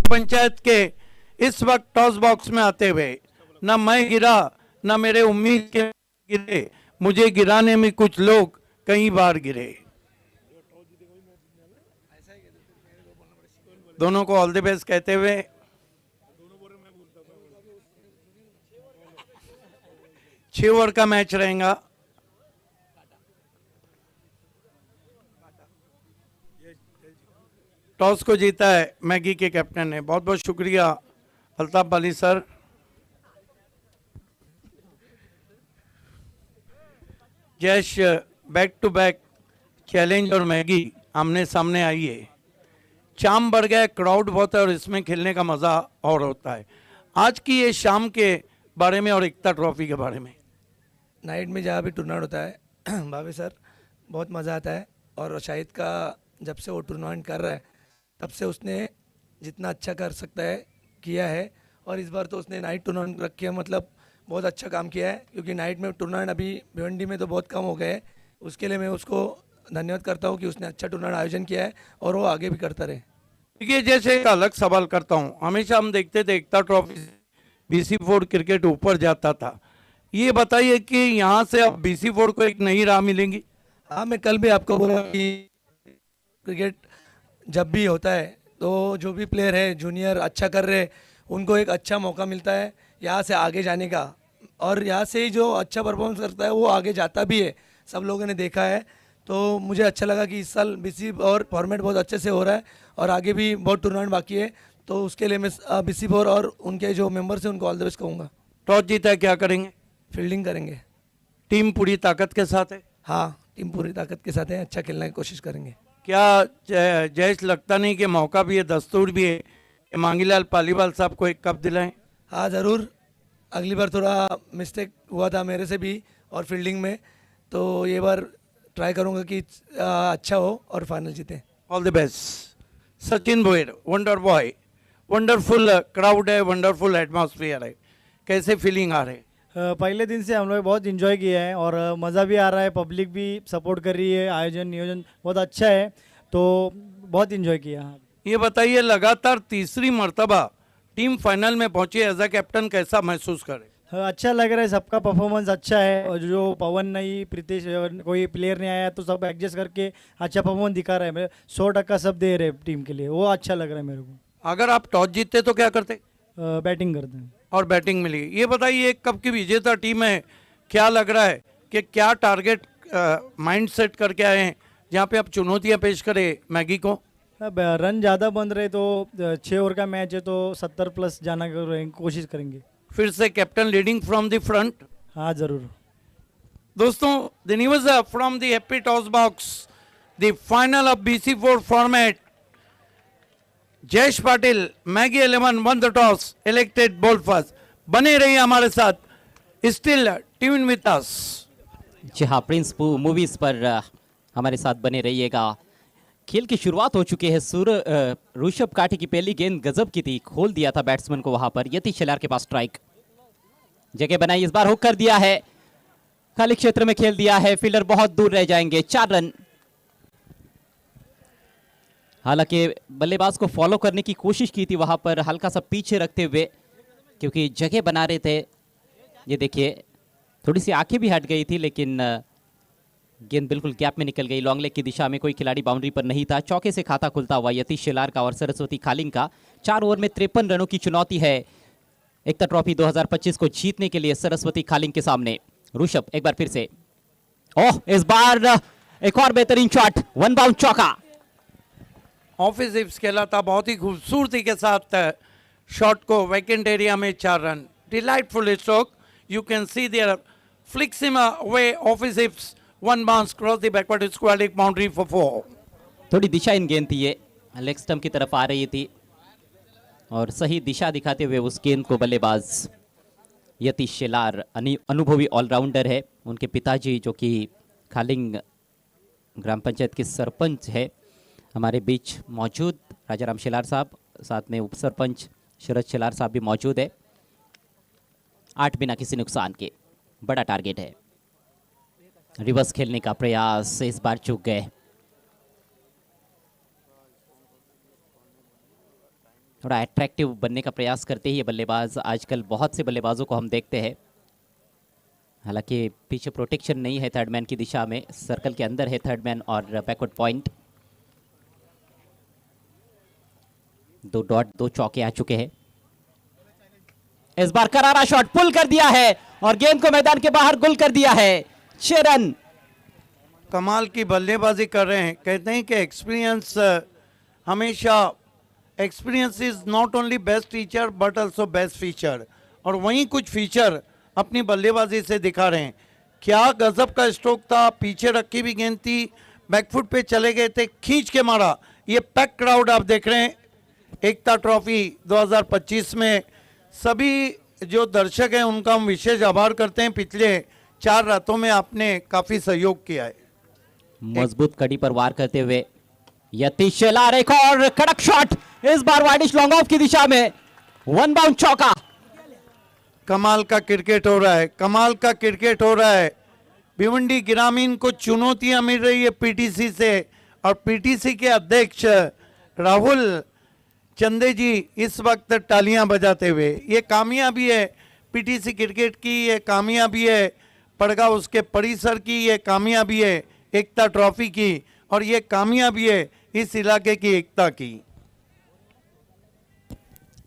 पंचायत के इस वक्त टॉस बॉक्स में आते हुए न मैं गिरा न मेरे उम्मीद के गिरे, मुझे गिराने में कुछ लोग कई बार गिरे. दोनों को ऑल द बेस्ट कहते हुए 6 ओवर का मैच रहेगा. टॉस को जीता है मैगी के कैप्टन ने। बहुत बहुत शुक्रिया Altaf Ali sir. Jayesh, back to back challenge और मैगी आमने सामने आई है, चाम बढ़ गया, क्राउड बहुत है और इसमें खेलने का मज़ा और होता है। आज की ये शाम के बारे में और एकता ट्रॉफी के बारे में। नाइट में जहाँ भी टूर्नामेंट होता है भावे सर, बहुत मज़ा आता है। और शाहिद का जब से वो टूर्नामेंट कर रहा है तब से उसने जितना अच्छा कर सकता है किया है। और इस बार तो उसने नाइट टूर्नामेंट रखी है, मतलब बहुत अच्छा काम किया है, क्योंकि नाइट में टूर्नामेंट अभी भिवंडी में तो बहुत कम हो गए हैं। उसके लिए मैं उसको धन्यवाद करता हूँ कि उसने अच्छा टूर्नामेंट आयोजन किया है और वो आगे भी करता रहे। देखिए, जैसे एक अलग सवाल करता हूँ, हमेशा हम देखते थे एकता ट्रॉफी BC4 क्रिकेट ऊपर जाता था, ये बताइए कि यहाँ से अब BC4 को एक नई राह मिलेंगी? हाँ, मैं कल भी आपको बोला कि क्रिकेट जब भी होता है तो जो भी प्लेयर है जूनियर अच्छा कर रहे, उनको एक अच्छा मौका मिलता है यहाँ से आगे जाने का। और यहाँ से ही जो अच्छा परफॉर्मेंस करता है वो आगे जाता भी है, सब लोगों ने देखा है। तो मुझे अच्छा लगा कि इस साल BC और फॉर्मेट बहुत अच्छे से हो रहा है और आगे भी बहुत टूर्नामेंट बाकी है। तो उसके लिए मैं BC4 और उनके जो मेंबर्स हैं उनको ऑल द बेस्ट कहूँगा। टॉस जीता है, क्या करेंगे? फील्डिंग करेंगे। टीम पूरी ताकत के साथ है? हाँ, टीम पूरी ताकत के साथ है, अच्छा खेलने की कोशिश करेंगे। क्या जयेश लगता नहीं कि मौका भी है, दस्तूर भी है कि मांगीलाल पालीवाल साहब को एक कप दिलाएं? हाँ ज़रूर, अगली बार थोड़ा मिस्टेक हुआ था मेरे से भी और फील्डिंग में, तो ये बार ट्राई करूँगा कि अच्छा हो और फाइनल जीते। All the best. Sachin Bhoyar, wonder boy, wonderful crowd है, वंडरफुल एटमॉस्फेयर है, कैसे फीलिंग आ रहे? पहले दिन से हम लोग बहुत इन्जॉय किया है और मज़ा भी आ रहा है, पब्लिक भी सपोर्ट कर रही है, आयोजन नियोजन बहुत अच्छा है, तो बहुत इन्जॉय किया। ये बताइए, लगातार तीसरी मर्तबा टीम फाइनल में पहुंची, एज अ कैप्टन कैसा महसूस करे? अच्छा लग रहा है, सबका परफॉर्मेंस अच्छा है और जो पवन नहीं, प्रीतेश, कोई प्लेयर नहीं आया तो सब एडजस्ट करके अच्छा परफॉर्मेंस दिखा रहे हैं। 100% सब दे रहे टीम के लिए, वो अच्छा लग रहा है मेरे को। अगर आप टॉस जीतते तो क्या करते? बैटिंग करते हैं और बैटिंग मिली। ये बताइए, एक कप की विजेता टीम है, क्या लग रहा है कि क्या टारगेट माइंड सेट करके आए हैं जहाँ पे आप चुनौतियाँ पेश करें मैगी को? अब रन ज़्यादा बन रहे तो 6 ओवर का मैच है तो 70+ जाना कोशिश करेंगे। फिर से captain leading from the front? हाँ ज़रूर। दोस्तों, the news from the happy toss box, the final of BC4 format. Jayesh Patil, Maggi 11 one the toss, elected ball first. बने रहिए हमारे साथ, स्टिल ट्यून विद अस। जी हाँ, प्रिंस मूवीज पर हमारे साथ बने रहिएगा। खेल की शुरुआत हो चुकी है। ऋषभ काठी की पहली गेंद गजब की थी, खोल दिया था बैट्समैन को वहां पर। यतीश शेलार के पास स्ट्राइक, जगह बनाई, इस बार हुक कर दिया है, खाली क्षेत्र में खेल दिया है, फील्डर बहुत दूर रह जाएंगे। 4 रन। हालांकि बल्लेबाज को फॉलो करने की कोशिश की थी वहां पर, हल्का सा पीछे रखते हुए, क्योंकि जगह बना रहे थे। ये देखिए, थोड़ी सी आंखें भी हट गई थी, लेकिन गेंद बिल्कुल गैप में निकल गई। लॉन्ग लेग की दिशा में कोई खिलाड़ी बाउंड्री पर नहीं था। चौके से खाता खुलता हुआ यतीश शेलार का और सरस्वती खालिंग का। 4 ओवर में 53 रनों की चुनौती है एकता ट्रॉफी 2025 को जीतने के लिए सरस्वती खालिंग के सामने। ऋषभ एक बार फिर से, ओह, इस बार एक और बेहतरीन शॉट, 1 बाउंड चौका। ऑफिसिव खेला था, बहुत ही खूबसूरती के साथ शॉट को वैकेंट एरिया में 4 रन। Delightful stroke, you can see there flicks him away, offensive 1 bounce cross the backward square boundary for 4। थोड़ी दिशा इन गेंद थी, ये लेग स्टंप की तरफ आ रही थी और सही दिशा दिखाते हुए उस गेंद को बल्लेबाज यतीश शेलार, अनुभवी ऑलराउंडर है। उनके पिताजी जो कि खालिंग ग्राम पंचायत के सरपंच है, हमारे बीच मौजूद राजाराम शेलार साहब, साथ में उप सरपंच शरद शेलार साहब भी मौजूद है। 8 बिना किसी नुकसान के, बड़ा टारगेट है। रिवर्स खेलने का प्रयास, इस बार चूक गए। थोड़ा अट्रैक्टिव बनने का प्रयास करते ही ये बल्लेबाज, आजकल बहुत से बल्लेबाजों को हम देखते हैं, हालांकि पीछे प्रोटेक्शन नहीं है थर्ड मैन की दिशा में, सर्कल के अंदर है थर्ड मैन और बैकवर्ड पॉइंट। 2 डॉट 2 चौके आ चुके हैं। इस बार करारा शॉट, पुल कर दिया है और गेंद को मैदान के बाहर गुल कर दिया है। 6 रन। कमाल की बल्लेबाजी कर रहे हैं। कहते हैं कि एक्सपीरियंस हमेशा experience is not only best teacher but also best feature, और वहीं कुछ फीचर अपनी बल्लेबाजी से दिखा रहे हैं। क्या गजब का स्ट्रोक था, पीछे रखी भी गेंद थी, बैकफुट पे चले गए थे, खींच के मारा। ये पैक क्राउड आप देख रहे हैं एकता ट्रॉफी 2025 में। सभी जो दर्शक हैं उनका हम विशेष आभार करते हैं। पिछले 4 रातों में आपने काफी सहयोग किया है। मजबूत कड़ी पर वार करते हुए यतीश शेलार, एक और कड़क शॉट, इस बार वाइडिश लॉन्ग ऑफ की दिशा में, 1 बाउंड चौका। कमाल का क्रिकेट हो रहा है, कमाल का क्रिकेट हो रहा है। भिवंडी ग्रामीण को चुनौतियां मिल रही है पीटीसी से, और पीटीसी के अध्यक्ष राहुल चंदे जी इस वक्त तालियां बजाते हुए। ये कामयाबी है पीटीसी क्रिकेट की, ये कामयाबी है पड़गा उसके परिसर की, ये कामयाबी है एकता ट्रॉफी की, और ये कामयाबी है इस इलाके की एकता की।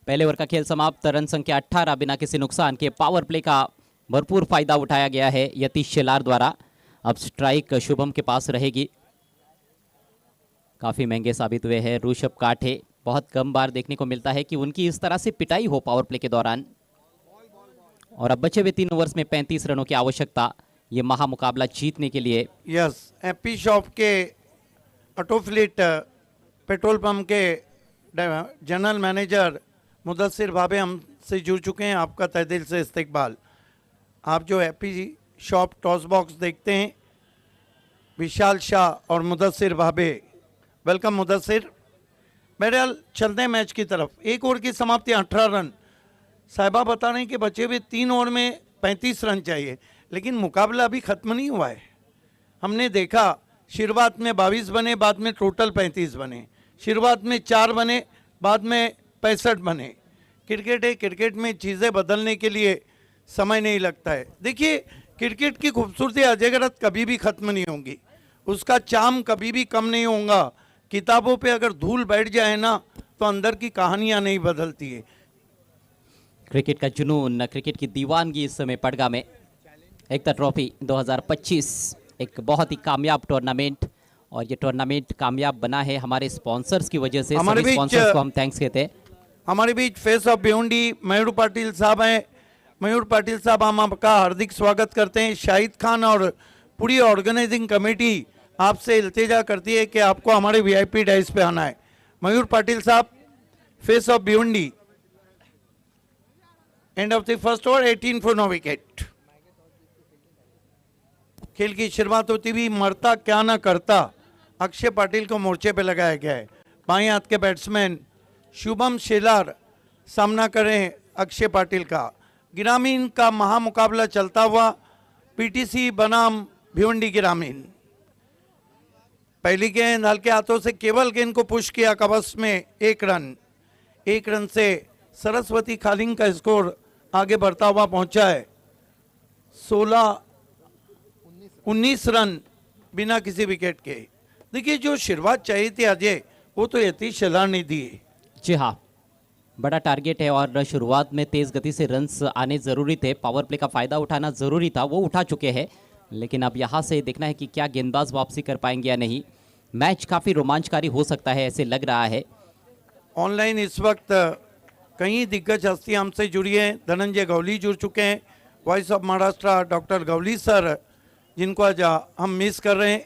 पहले ओवर का खेल समाप्त, रन संख्या 18 बिना किसी नुकसान के। पावर प्ले का भरपूर फायदा उठाया गया है यतीश शेलार द्वारा। अब स्ट्राइक शुभम के पास रहेगी। काफी महंगे साबित हुए हैं ऋषभ काठे। बहुत कम बार देखने को मिलता है कि उनकी इस तरह से पिटाई हो पावर प्ले के दौरान। और अब बचे हुए 3 ओवर्स में 35 रनों की आवश्यकता ये महामुकाबला जीतने के लिए। यस, एपी शॉप के ऑटोफ्लिट पेट्रोल पंप के जनरल मैनेजर मुदस्सिर भाभे हमसे जुड़ चुके हैं। आपका तहे दिल से इस्तकबाल। आप जो एपी शॉप टॉस बॉक्स देखते हैं, विशाल शाह और मुदस्सिर भाभे, वेलकम मुदस्सिर। बहरहाल चलते हैं मैच की तरफ। 1 ओवर की समाप्ति 18 रन। साहिबा बता रहे हैं कि बचे हुए 3 ओवर में 35 रन चाहिए, लेकिन मुकाबला अभी खत्म नहीं हुआ है। हमने देखा शुरुआत में 22 बने, बाद में टोटल 35 बने, शुरुआत में 4 बने, बाद में 65 बने। क्रिकेट है, क्रिकेट में चीज़ें बदलने के लिए समय नहीं लगता है। देखिए, क्रिकेट की खूबसूरती अजगरत कभी भी खत्म नहीं होगी, उसका चार्म कभी भी कम नहीं होगा। किताबों पे अगर धूल बैठ जाए ना तो अंदर की कहानियां नहीं बदलती है। क्रिकेट का जुनून, क्रिकेट की दीवानगी इस समय पड़गा में। एकता ट्रॉफी 2025 एक बहुत ही कामयाब टूर्नामेंट, और ये टूर्नामेंट कामयाब बना है हमारे स्पॉन्सर्स की वजह से। हमारे सभी बीच स्पॉन्सर्स को हम थैंक्स कहते हैं। हमारे बीच फेस ऑफ भिवंडी मयूर पाटिल साहब हैं। मयूर पाटिल साहब, हम आपका हार्दिक स्वागत करते हैं। शाहिद खान और पूरी ऑर्गेनाइजिंग कमेटी आपसे इल्तिजा करती है कि आपको हमारे वीआईपी डाइस पे आना है। मयूर पाटिल साहब, face of Bhiwandi, end of the first over 18 for 9 wicket. खेल की शुरुआत होती हुई मरता क्या ना करता अक्षय पाटिल को मोर्चे पे लगाया गया है। बाएं हाथ के बैट्समैन शुभम शेलार सामना करें अक्षय पाटिल का। ग्रामीण का महामुकाबला चलता हुआ पीटीसी बनाम भिवंडी ग्रामीण। पहली गेंद हल्के हाथों से केवल गेंद को पुश किया कवच में 1 रन। 1 रन से सरस्वती खालिंग का स्कोर आगे बढ़ता हुआ पहुंचा है 19 रन बिना किसी विकेट के। देखिए, जो शुरुआत चाहिए थी अजय, वो तो यतीश शेलार ने दी है। जी हाँ, बड़ा टारगेट है और शुरुआत में तेज गति से रन्स आने जरूरी थे, पावर प्ले का फायदा उठाना जरूरी था, वो उठा चुके हैं। लेकिन अब यहाँ से देखना है कि क्या गेंदबाज वापसी कर पाएंगे या नहीं। मैच काफी रोमांचकारी हो सकता है, ऐसे लग रहा है। ऑनलाइन इस वक्त कई दिग्गज हस्तियां हमसे जुड़ी हैं। धनंजय गौली जुड़ चुके हैं, voice of Maharashtra doctor Gauli sir, जिनको आज हम मिस कर रहे हैं।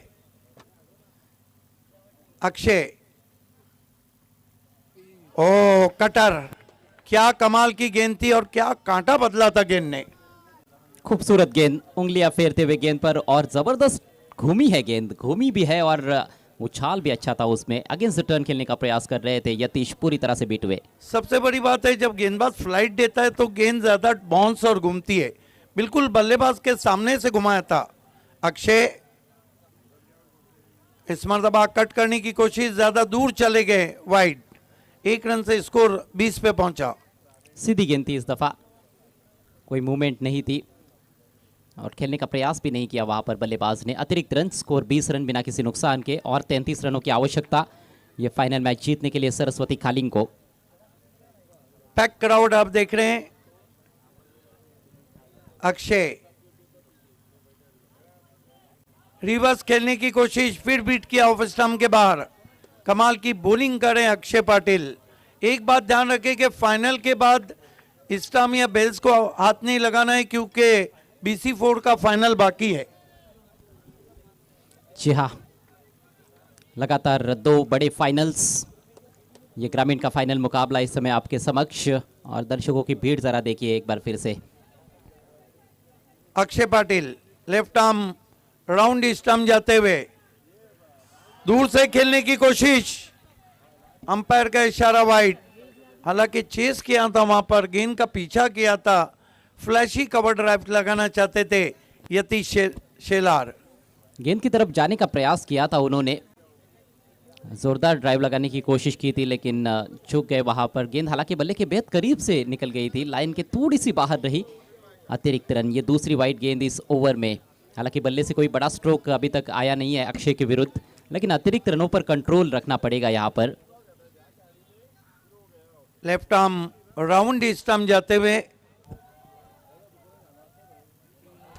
अक्षय, ओ कटर, क्या कमाल की गेंद थी और क्या कांटा बदला था गेंद ने। खूबसूरत गेंद, उंगलियां फेरते हुए गेंद पर, और जबरदस्त घूमी है गेंद, घूमी भी है और उछाल भी अच्छा था उसमें। अगेंस्ट टर्न खेलने का प्रयास कर रहे थे यतीश, पूरी तरह से बीट हुए। सबसे बड़ी बात है, जब गेंदबाज फ्लाइट देता है तो गेंद ज्यादा बाउंस और घूमती है। बिल्कुल बल्लेबाज के सामने से घुमाया था अक्षय। इस मरतबा कट करने की कोशिश, ज्यादा दूर चले गए वाइड। 1 रन से स्कोर 20 पे पहुंचा। सीधी गेंद थी इस दफा, कोई मूवमेंट नहीं थी और खेलने का प्रयास भी नहीं किया वहां पर बल्लेबाज ने। अतिरिक्त रन, स्कोर 20 रन बिना किसी नुकसान के, और 33 रनों की आवश्यकता ये फाइनल मैच जीतने के लिए सरस्वती खालिंग को। पैक क्राउड आप देख रहे हैं। अक्षय रिवर्स खेलने की कोशिश, फिर बीट किया ऑफ स्टंप के बाहर। कमाल की बॉलिंग करें अक्षय पाटिल। एक बात ध्यान रखें कि फाइनल के बाद स्टंप या बेल्स को हाथ नहीं लगाना है क्योंकि BC4 का फाइनल बाकी है। जी हाँ, लगातार 2 बड़े फाइनल्स, ये ग्रामीण का फाइनल मुकाबला इस समय आपके समक्ष, और दर्शकों की भीड़ जरा देखिए एक बार फिर से। Akshay Patil left arm round stump जाते हुए दूर से खेलने की कोशिश, अंपायर का इशारा वाइड। हालांकि चेस किया था वहां पर, गेंद का पीछा किया था, फ्लैशी कवर ड्राइव लगाना चाहते थे यतीश शेलार। गेंद की तरफ जाने का प्रयास किया था उन्होंने, जोरदार ड्राइव लगाने की कोशिश की थी लेकिन चूक गए वहां पर। गेंद हालांकि बल्ले के बेहद करीब से निकल गई थी, लाइन के थोड़ी सी बाहर रही। अतिरिक्त रन, ये दूसरी वाइड गेंद इस ओवर में। हालांकि बल्ले से कोई बड़ा स्ट्रोक अभी तक आया नहीं है अक्षय के विरुद्ध, लेकिन अतिरिक्त रनों पर कंट्रोल रखना पड़ेगा यहां पर। लेफ्ट आर्म राउंड स्टंप जाते हुए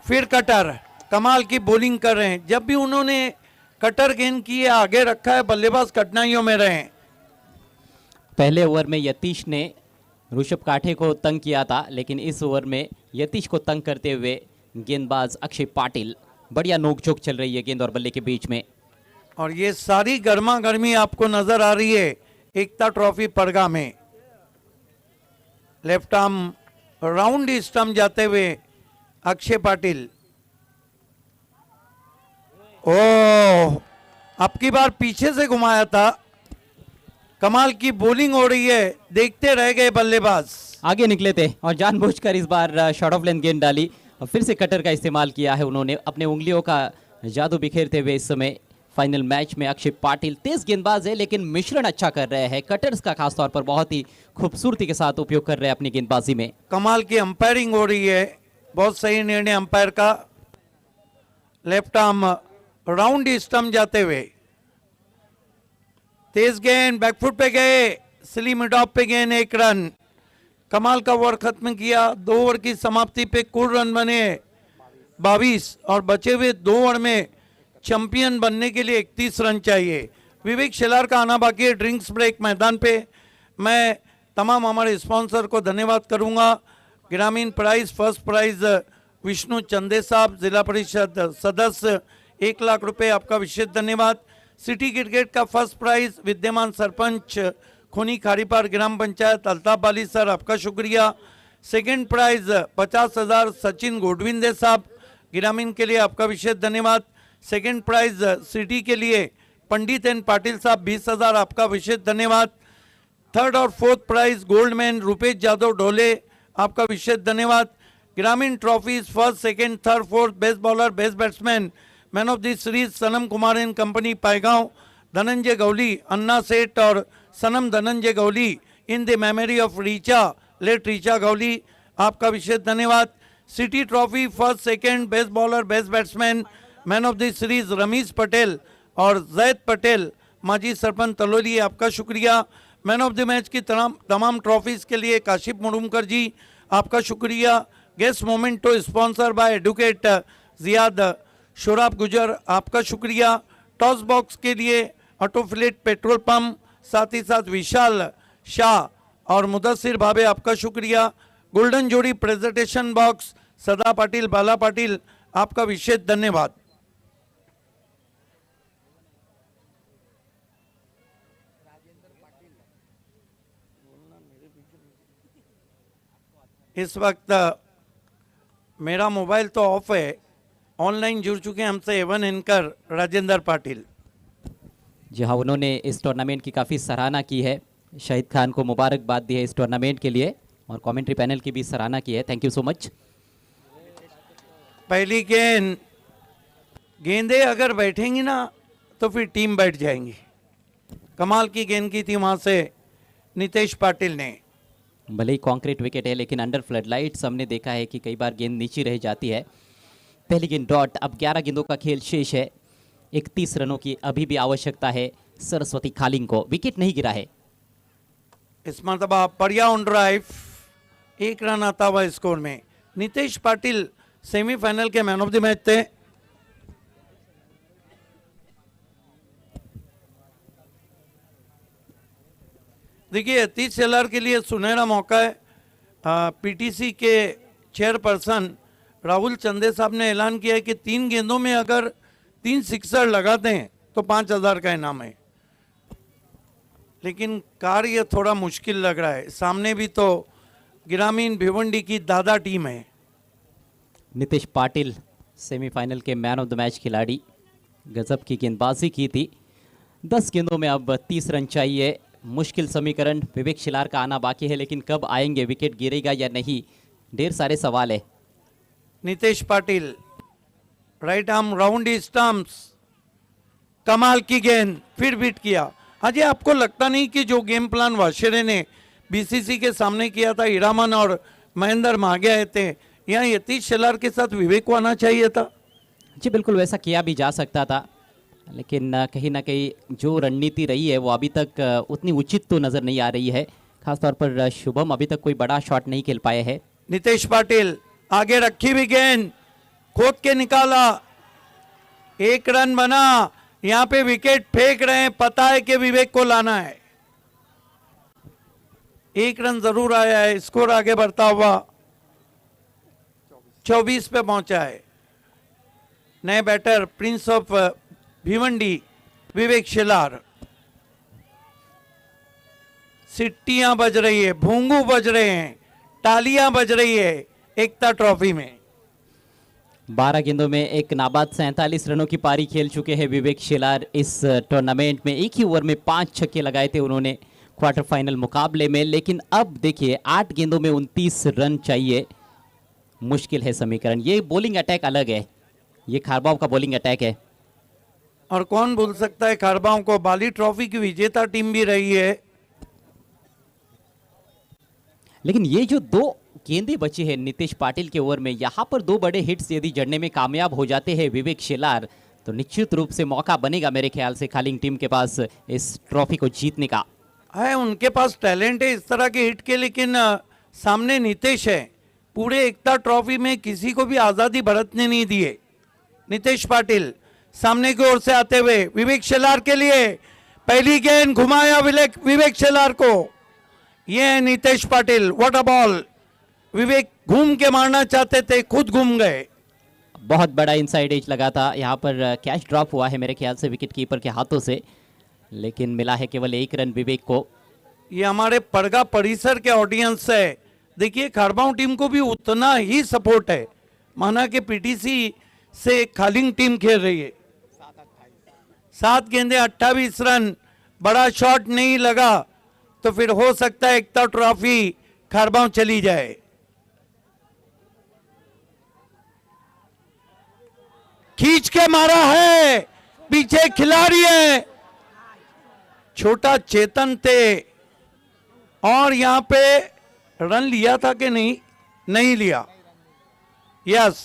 फिर कटर, कमाल की बॉलिंग कर रहे हैं। जब भी उन्होंने कटर गेंद की है आगे रखा है, बल्लेबाज कठिनाइयों में रहे। पहले ओवर में यतीश ने ऋषभ काठे को तंग किया था, लेकिन इस ओवर में यतीश को तंग करते हुए गेंदबाज अक्षय पाटिल। बढ़िया नोकझोंक चल रही है गेंद और बल्ले के बीच में, और ये सारी गर्मा गर्मी आपको नजर आ रही है एकता ट्रॉफी परगा में। लेफ्ट आर्म राउंड स्टंप जाते हुए अक्षय पाटिल। ओह, अब की बार पीछे से घुमाया था। कमाल की बॉलिंग हो रही है, देखते रह गए बल्लेबाज। आगे निकले थे और जानबूझकर इस बार शॉर्ट ऑफ लेंथ गेंद डाली और फिर से कटर का इस्तेमाल किया है उन्होंने, अपने उंगलियों का जादू बिखेरते हुए। इस समय फाइनल मैच में अक्षय पाटिल तेज गेंदबाज है लेकिन मिश्रण अच्छा कर रहे हैं, कटर्स का खासतौर पर बहुत ही खूबसूरती के साथ उपयोग कर रहे हैं अपनी गेंदबाजी में। कमाल की अंपायरिंग हो रही है, बहुत सही निर्णय अंपायर का। लेफ्ट आर्म राउंड स्टंप जाते हुए तेज गेंद बैकफुट पे गए, स्लिम मिड ऑफ पे गेंद, 1 रन। कमाल का ओवर खत्म किया। 2 ओवर की समाप्ति पे कुल रन बने 22 और बचे हुए 2 ओवर में चैंपियन बनने के लिए 31 रन चाहिए। विवेक शेलार का आना बाकी है ड्रिंक्स ब्रेक मैदान पे। मैं तमाम हमारे स्पॉन्सर को धन्यवाद करूंगा। ग्रामीण प्राइज फर्स्ट प्राइज विष्णु चंदे साहब, जिला परिषद सदस्य, 1 लाख रुपए आपका विशेष धन्यवाद। सिटी क्रिकेट का फर्स्ट प्राइज विद्यमान सरपंच खोनी खारीपार ग्राम पंचायत अल्ताफ बाली सर, आपका शुक्रिया। सेकंड प्राइज 50,000 सचिन गोडविंदे साहब, ग्रामीण के लिए आपका विशेष धन्यवाद। सेकंड प्राइज सिटी के लिए पंडित एन पाटिल साहब 20,000, आपका विशेष धन्यवाद। थर्ड और fourth prize Goldman Rupesh Yadav Dhole, आपका विशेष धन्यवाद। ग्रामीण trophies first second third fourth best bowler best batsman man of the series Sanam Kumar and company Paygaon, Dhananjay Gauli, Anna Seth और Sanam Dhananjay Gauli in the memory of Richa late Richa Gauli, आपका विशेष धन्यवाद। City trophy first second best bowler best batsman man of the series Ramiz Patel और जैद पटेल, माजी सरपंच तलोली, आपका शुक्रिया। Man of the match की तमाम ट्रॉफीज के लिए काशिफ मुरुमकर जी, आपका शुक्रिया। Guest memento sponsor by advocate Ziyad Shorab Gujar, आपका शुक्रिया। टॉस बॉक्स के लिए ऑटोफिलेट पेट्रोल पंप, साथ ही साथ विशाल शाह और मुदस्सिर भावे, आपका शुक्रिया। गोल्डन जोड़ी प्रेजेंटेशन बॉक्स सदा पाटिल बाला पाटिल, आपका विशेष धन्यवाद। इस वक्त मेरा मोबाइल तो ऑफ है, ऑनलाइन जुड़ चुके हैं हमसे एवन एंकर राजेंद्र पाटिल। जी हाँ, उन्होंने इस टूर्नामेंट की काफ़ी सराहना की है, शाहिद खान को मुबारकबाद दी है इस टूर्नामेंट के लिए और कमेंट्री पैनल की भी सराहना की है। Thank you so much. पहली गेंदें अगर बैठेंगी ना तो फिर टीम बैठ जाएंगी। कमाल की गेंद की थी वहाँ से नितेश पाटिल ने। भले ही कॉन्क्रीट विकेट है लेकिन अंडर फ्लड लाइट्स हमने देखा है कि कई बार गेंद नीचे रह जाती है। पहली गेंद डॉट। अब 11 गेंदों का खेल शेष है, 31 रनों की अभी भी आवश्यकता है सरस्वती खालिंग को। विकेट नहीं गिरा है इस मरतबा, बढ़िया ऑन ड्राइव, 1 रन आता हुआ स्कोर में। नितेश पाटिल सेमीफाइनल के मैन ऑफ द मैच थे। देखिए यतीश शेलार के लिए सुनहरा मौका है। पीटीसी के चेयरपर्सन राहुल चंदे साहब ने ऐलान किया है कि 3 गेंदों में अगर 3 सिक्सर लगाते हैं तो 5,000 का इनाम है, लेकिन कार्य थोड़ा मुश्किल लग रहा है। सामने भी तो ग्रामीण भिवंडी की दादा टीम है। नितेश पाटिल सेमीफाइनल के मैन ऑफ द मैच खिलाड़ी, गजब की गेंदबाजी की थी। 10 गेंदों में अब 30 रन चाहिए। मुश्किल समीकरण, विवेक शिलार का आना बाकी है, लेकिन कब आएंगे, विकेट गिरेगा या नहीं, ढेर सारे सवाल है। Nitesh Patil right arm round stumps, कमाल की गेंद, फिर बीट किया। अजय आपको लगता नहीं कि जो गेम प्लान वाशेरे ने बीसीसी के सामने किया था, हीरामन और महेंद्र मागे आए थे, यहाँ यतीश शेलार के साथ विवेक को आना चाहिए था? जी बिल्कुल, वैसा किया भी जा सकता था, लेकिन कहीं ना कहीं जो रणनीति रही है वो अभी तक उतनी उचित तो नज़र नहीं आ रही है। खासतौर पर शुभम अभी तक कोई बड़ा शॉट नहीं खेल पाए हैं। नितेश पाटिल आगे रखी भी गेंद खोद के निकाला, 1 रन बना। यहाँ पे विकेट फेंक रहे हैं, पता है कि विवेक को लाना है। 1 रन जरूर आया है, स्कोर आगे बढ़ता हुआ 24 पे पहुंचा है। नए बैटर प्रिंस ऑफ भिवंडी विवेक शेलार। सिट्टियां बज रही है, भूंगू बज रहे हैं, तालियां बज रही है एकता ट्रॉफी में। 12 गेंदों में एक नाबाद 47 रनों की पारी खेल चुके हैं विवेक शेलार इस टूर्नामेंट में। एक ही ओवर में 5 छक्के लगाए थे उन्होंने क्वार्टर फाइनल मुकाबले में, लेकिन अब देखिए 8 गेंदों में 29 रन चाहिए। मुश्किल है समीकरण। ये बॉलिंग अटैक अलग है, ये खारबाव का बॉलिंग अटैक है। और कौन भूल सकता है खारबाव को, बाली ट्रॉफी की विजेता टीम भी रही है। लेकिन ये जो 2 गेंदें बची है नितेश पाटिल के ओवर में, यहाँ पर 2 बड़े हिट्स यदि जड़ने में कामयाब हो जाते हैं विवेक शेलार, तो निश्चित रूप से मौका बनेगा मेरे ख्याल से खालिंग टीम के पास इस ट्रॉफी को जीतने का। है उनके पास टैलेंट है इस तरह के हिट के, लेकिन सामने नितेश है। पूरे एकता ट्रॉफी में किसी को भी आज़ादी बरतने नहीं दिए। नितेश पाटिल सामने की ओर से आते हुए विवेक शेलार के लिए पहली गेंद घुमाया विवेक शेलार को। ये है Nitesh Patil, what a ball. Vivek घूम के मारना चाहते थे, खुद घूम गए। बहुत बड़ा इनसाइड एज लगा था, यहाँ पर कैच ड्रॉप हुआ है मेरे ख्याल से विकेट कीपर के हाथों से, लेकिन मिला है केवल 1 रन विवेक को। ये हमारे परगा परिसर के ऑडियंस है। देखिए खारबाव टीम को भी उतना ही सपोर्ट है, माना कि पीटीसी से खालिंग टीम खेल रही है। 7 गेंदें 28 रन, बड़ा शॉट नहीं लगा तो फिर हो सकता है एकता ट्रॉफी खारबाव चली जाए। खींच के मारा है, पीछे खिलाड़ी है, छोटा चेतन थे। और यहां पे रन लिया था कि नहीं लिया। यस,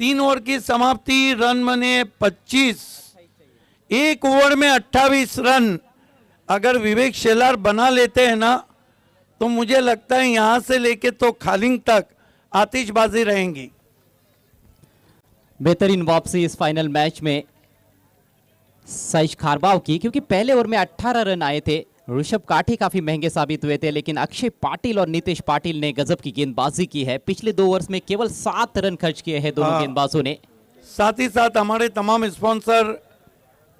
3 ओवर की समाप्ति, रन बने 25। 1 ओवर में 28 रन अगर विवेक शेलार बना लेते हैं ना, तो मुझे लगता है यहां से लेके तो खालिंग तक आतिशबाजी रहेंगी। बेहतरीन वापसी इस फाइनल मैच में साइश खारबाव की, क्योंकि पहले ओवर में 18 रन आए थे। ऋषभ काठी काफी महंगे साबित हुए थे, लेकिन अक्षय पाटिल और नितेश पाटिल ने गजब की गेंदबाजी की है। पिछले 2 ओवर्स में केवल 7 रन खर्च किए हैं दोनों गेंदबाजों ने। साथ ही साथ हमारे तमाम स्पॉन्सर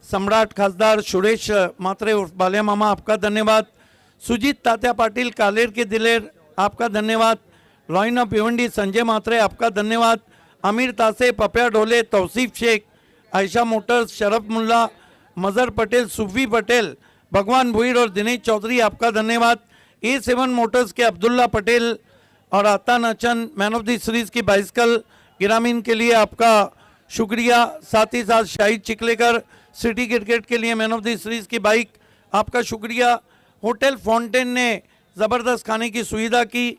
सम्राट खासदार सुरेश मात्रे उर्फ बालिया मामा, आपका धन्यवाद। सुजीत तात्या पाटिल कालेर के दिलेर, आपका धन्यवाद। लॉइन ऑफ भिवंडी संजय मात्रे, आपका धन्यवाद। आमिर तासे, पपिया ढोले, तौसीफ शेख, आयशा मोटर्स, शरफ मुल्ला, मजर पटेल, सुफी पटेल, भगवान भुईर और दिनेश चौधरी, आपका धन्यवाद। A7 मोटर्स के अब्दुल्ला पटेल और आतान अचन, मैन ऑफ द सीरीज की बाइसिकल ग्रामीण के लिए आपका शुक्रिया। साथ ही साथ शाहिद चिकलेकर, सिटी क्रिकेट के लिए मैन ऑफ द सीरीज की बाइक, आपका शुक्रिया। होटल फाउंटेन ने ज़बरदस्त खाने की सुविधा की।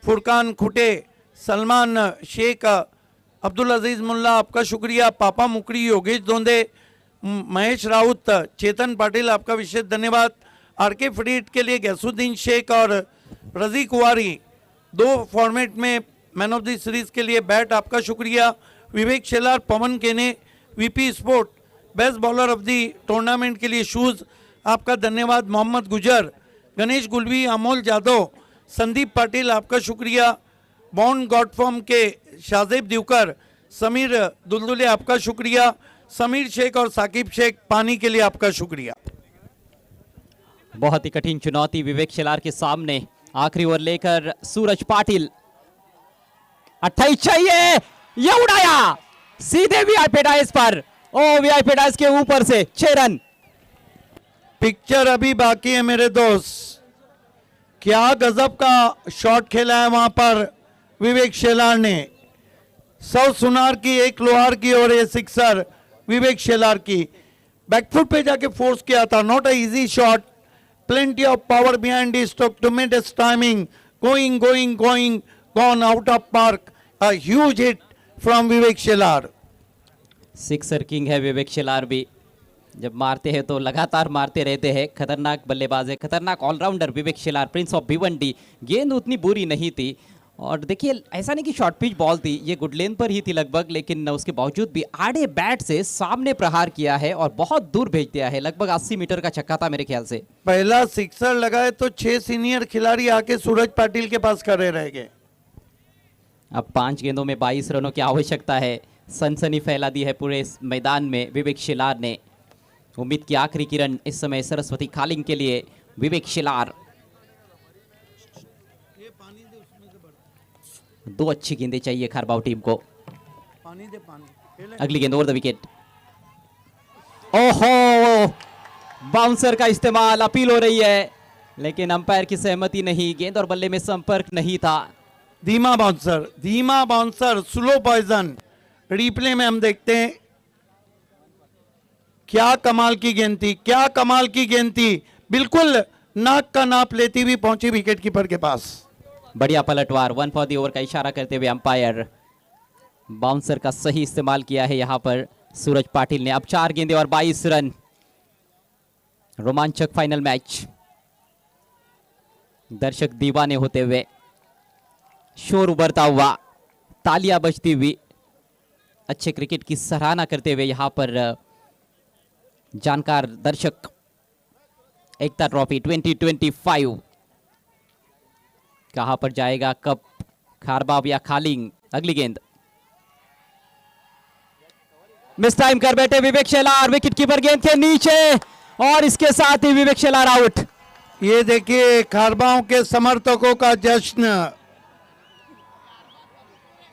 फुरकान खुटे, सलमान शेख, अब्दुल अजीज़ मुल्ला, आपका शुक्रिया। पापा मुकरी, योगेश दोंदे, महेश राउत, चेतन पाटिल, आपका विशेष धन्यवाद। आरके फ्रीट के लिए गैसुद्दीन शेख और रजी कुवारी, 2 फॉर्मेट में मैन ऑफ द सीरीज के लिए बैट, आपका शुक्रिया। विवेक शेलार, पवन केने, VP sport best bowler of the tournament के लिए शूज़, आपका धन्यवाद। मोहम्मद गुजर, गणेश गुलवी, अमोल जादव, संदीप पाटिल आपका शुक्रिया, बॉन गॉडफॉर्म के शाहजेब दिवकर, समीर दुलदुले आपका शुक्रिया, समीर शेख और साकिब शेख पानी के लिए आपका शुक्रिया। बहुत ही कठिन चुनौती विवेक शेलार के सामने, आखिरी ओवर लेकर सूरज पाटिल, 28 चाहिए, ये उड़ाया सीधे वीआईपी डाइस पर, ओ वीआईपी डाइस के ऊपर से 6 रन। पिक्चर अभी बाकी है मेरे दोस्त, क्या गजब का शॉट खेला है वहां पर विवेक शेलार ने, 100 सुनार की, 1 लोहार की और ये सिक्सर विवेक शेलार की, बैकफुट पे जाके फोर्स किया था, not a easy shot, plenty of power behind his stroke, tremendous timing, going, gone out of park, a huge hit from Vivek Shelar. Sixer king है विवेक शेलार भी, जब मारते हैं तो लगातार मारते रहते हैं, खतरनाक बल्लेबाज है, खतरनाक allrounder Vivek Shelar, prince of Bhiwandi. गेंद उतनी बुरी नहीं थी और देखिए ऐसा नहीं कि शॉर्ट पिच बॉल थी, ये गुड लेंथ पर ही थी लगभग, लेकिन उसके बावजूद भी आड़े बैट से सामने प्रहार किया है और बहुत दूर भेज दिया है, लगभग 80 मीटर का छक्का था मेरे ख्याल से। पहला सिक्सर लगाए तो 6 सीनियर खिलाड़ी आके सूरज पाटिल के पास खड़े रह गए। अब 5 गेंदों में 22 रनों की आवश्यकता है, सनसनी फैला दी है पूरे इस मैदान में विवेक शेलार ने। उम्मीद की आखिरी किरण इस समय सरस्वती खालिंग के लिए, विवेक शेलार 2 अच्छी गेंदें चाहिए खारबाव टीम को। अगली गेंद ओवर द विकेट, ओहो बाउंसर का इस्तेमाल, अपील हो रही है लेकिन अंपायर की सहमति नहीं, गेंद और बल्ले में संपर्क नहीं था। धीमा बाउंसर, स्लो पॉइजन, रिप्ले में हम देखते हैं, क्या कमाल की गेंद थी, क्या कमाल की गेंद थी, बिल्कुल नाक का नाप लेती हुई पहुंची विकेट कीपर के पास। बढ़िया पलटवार, 1 फॉर दी ओवर का इशारा करते हुए अंपायर, बाउंसर का सही इस्तेमाल किया है यहां पर सूरज पाटिल ने। अब 4 गेंदें और 22 रन, रोमांचक फाइनल मैच, दर्शक दीवाने होते हुए, शोर उभरता हुआ, तालियां बजती हुई, अच्छे क्रिकेट की सराहना करते हुए यहां पर जानकार दर्शक। एकता ट्रॉफी 2025 कहां पर जाएगा कप, खारबाव या खालिंग? अगली गेंद मिस टाइम कर बैठे विवेक शेलार, विकेट कीपर गेंद के नीचे और इसके साथ ही विवेक शेलार आउट। ये देखिए खारबाव के समर्थकों का जश्न,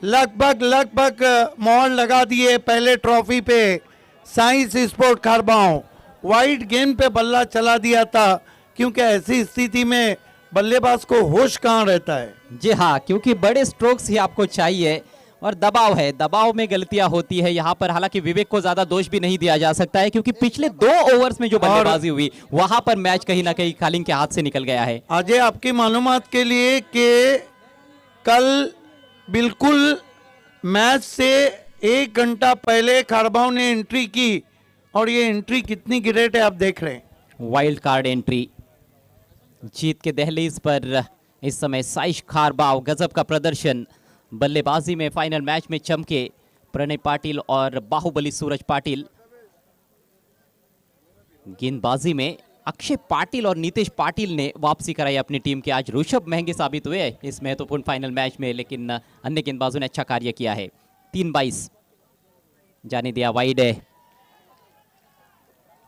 लगभग मोहर लगा दिए पहले ट्रॉफी पे। साइंस स्पोर्ट खारबाव वाइड गेंद पे बल्ला चला दिया था, क्योंकि ऐसी स्थिति में बल्लेबाज को होश कहां रहता है। जी हाँ, क्योंकि बड़े स्ट्रोक्स ही आपको चाहिए और दबाव है, दबाव में गलतियां होती है यहाँ पर। हालांकि विवेक को ज्यादा दोष भी नहीं दिया जा सकता है, क्योंकि पिछले 2 ओवर्स में जो बल्लेबाजी हुई वहां पर मैच कहीं ना कहीं खालिंग के हाथ से निकल गया है। अजय, आपकी मालूमात के लिए कि कल बिल्कुल मैच से 1 घंटा पहले खारबाव ने एंट्री की और ये एंट्री कितनी ग्रेट है आप देख रहे हैं। वाइल्ड कार्ड एंट्री, जीत के दहलीज पर इस समय साइश खारबाव, गजब का प्रदर्शन बल्लेबाजी में, फाइनल मैच में चमके प्रणय पाटिल और बाहुबली सूरज पाटिल। गेंदबाजी में अक्षय पाटिल और नीतीश पाटिल ने वापसी कराई अपनी टीम के। आज ऋषभ महंगे साबित हुए इस महत्वपूर्ण फाइनल मैच में, लेकिन अन्य गेंदबाजों ने अच्छा कार्य किया है। 3-22 जाने दिया वाइड है,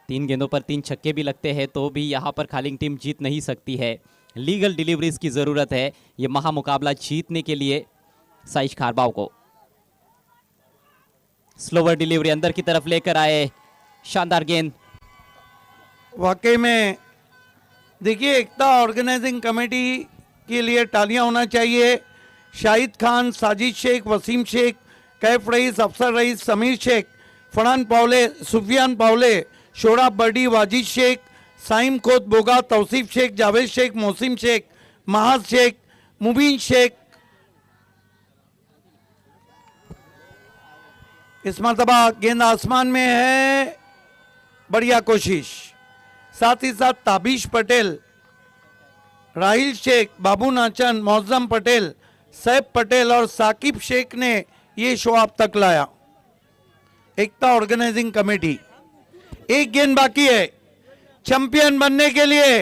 3 गेंदों पर 3 छक्के भी लगते हैं तो भी यहां पर खालिंग टीम जीत नहीं सकती है। लीगल डिलीवरीज की जरूरत है ये महामुकाबला जीतने के लिए साइश खारबाव को। स्लोवर डिलीवरी अंदर की तरफ लेकर आए, शानदार गेंद। वाकई में देखिए, एकता ऑर्गेनाइजिंग कमेटी के लिए तालियां होना चाहिए। शाहिद खान, साजिद शेख, वसीम शेख, कैफ रईस, अफसर रईस, समीर शेख, फरहान पावले, सुफियान पावले, शोराब बर्डी, वाजिद शेख, साइम खोत बोगा, तौसीफ शेख, जावेद शेख, मोहसिन शेख, महाज शेख, मुबीन शेख। इस मरतबा गेंद आसमान में है, बढ़िया कोशिश। साथ ही साथ ताबिश पटेल, राहिल शेख, बाबू नाचन, मौजम पटेल, सैफ पटेल और साकिब शेख ने ये शो आप तक लाया। एकता ऑर्गेनाइजिंग कमेटी, 1 गेंद बाकी है चैंपियन बनने के लिए।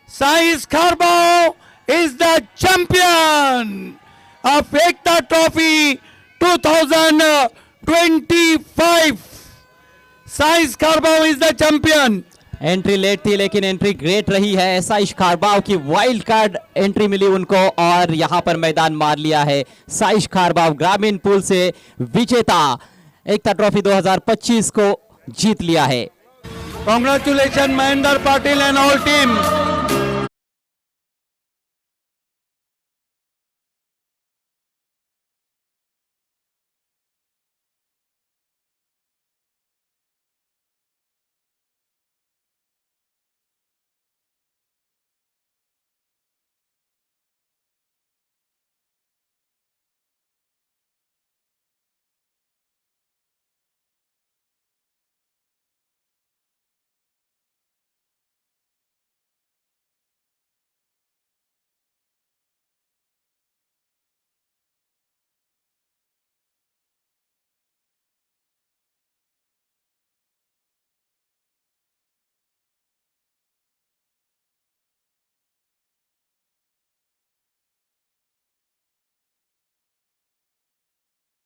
Sai Kharbao is the champion of Ekta Trophy 2025. Sai Kharbao is the champion. Entry late थी लेकिन एंट्री ग्रेट रही है। साइश खारबाव की वाइल्ड कार्ड एंट्री मिली उनको और यहां पर मैदान मार लिया है। साइश खारबाव ग्रामीण पूल से विजेता एकता ट्रॉफी 2025 को जीत लिया है। Congratulations, Mahendra Patil and all team.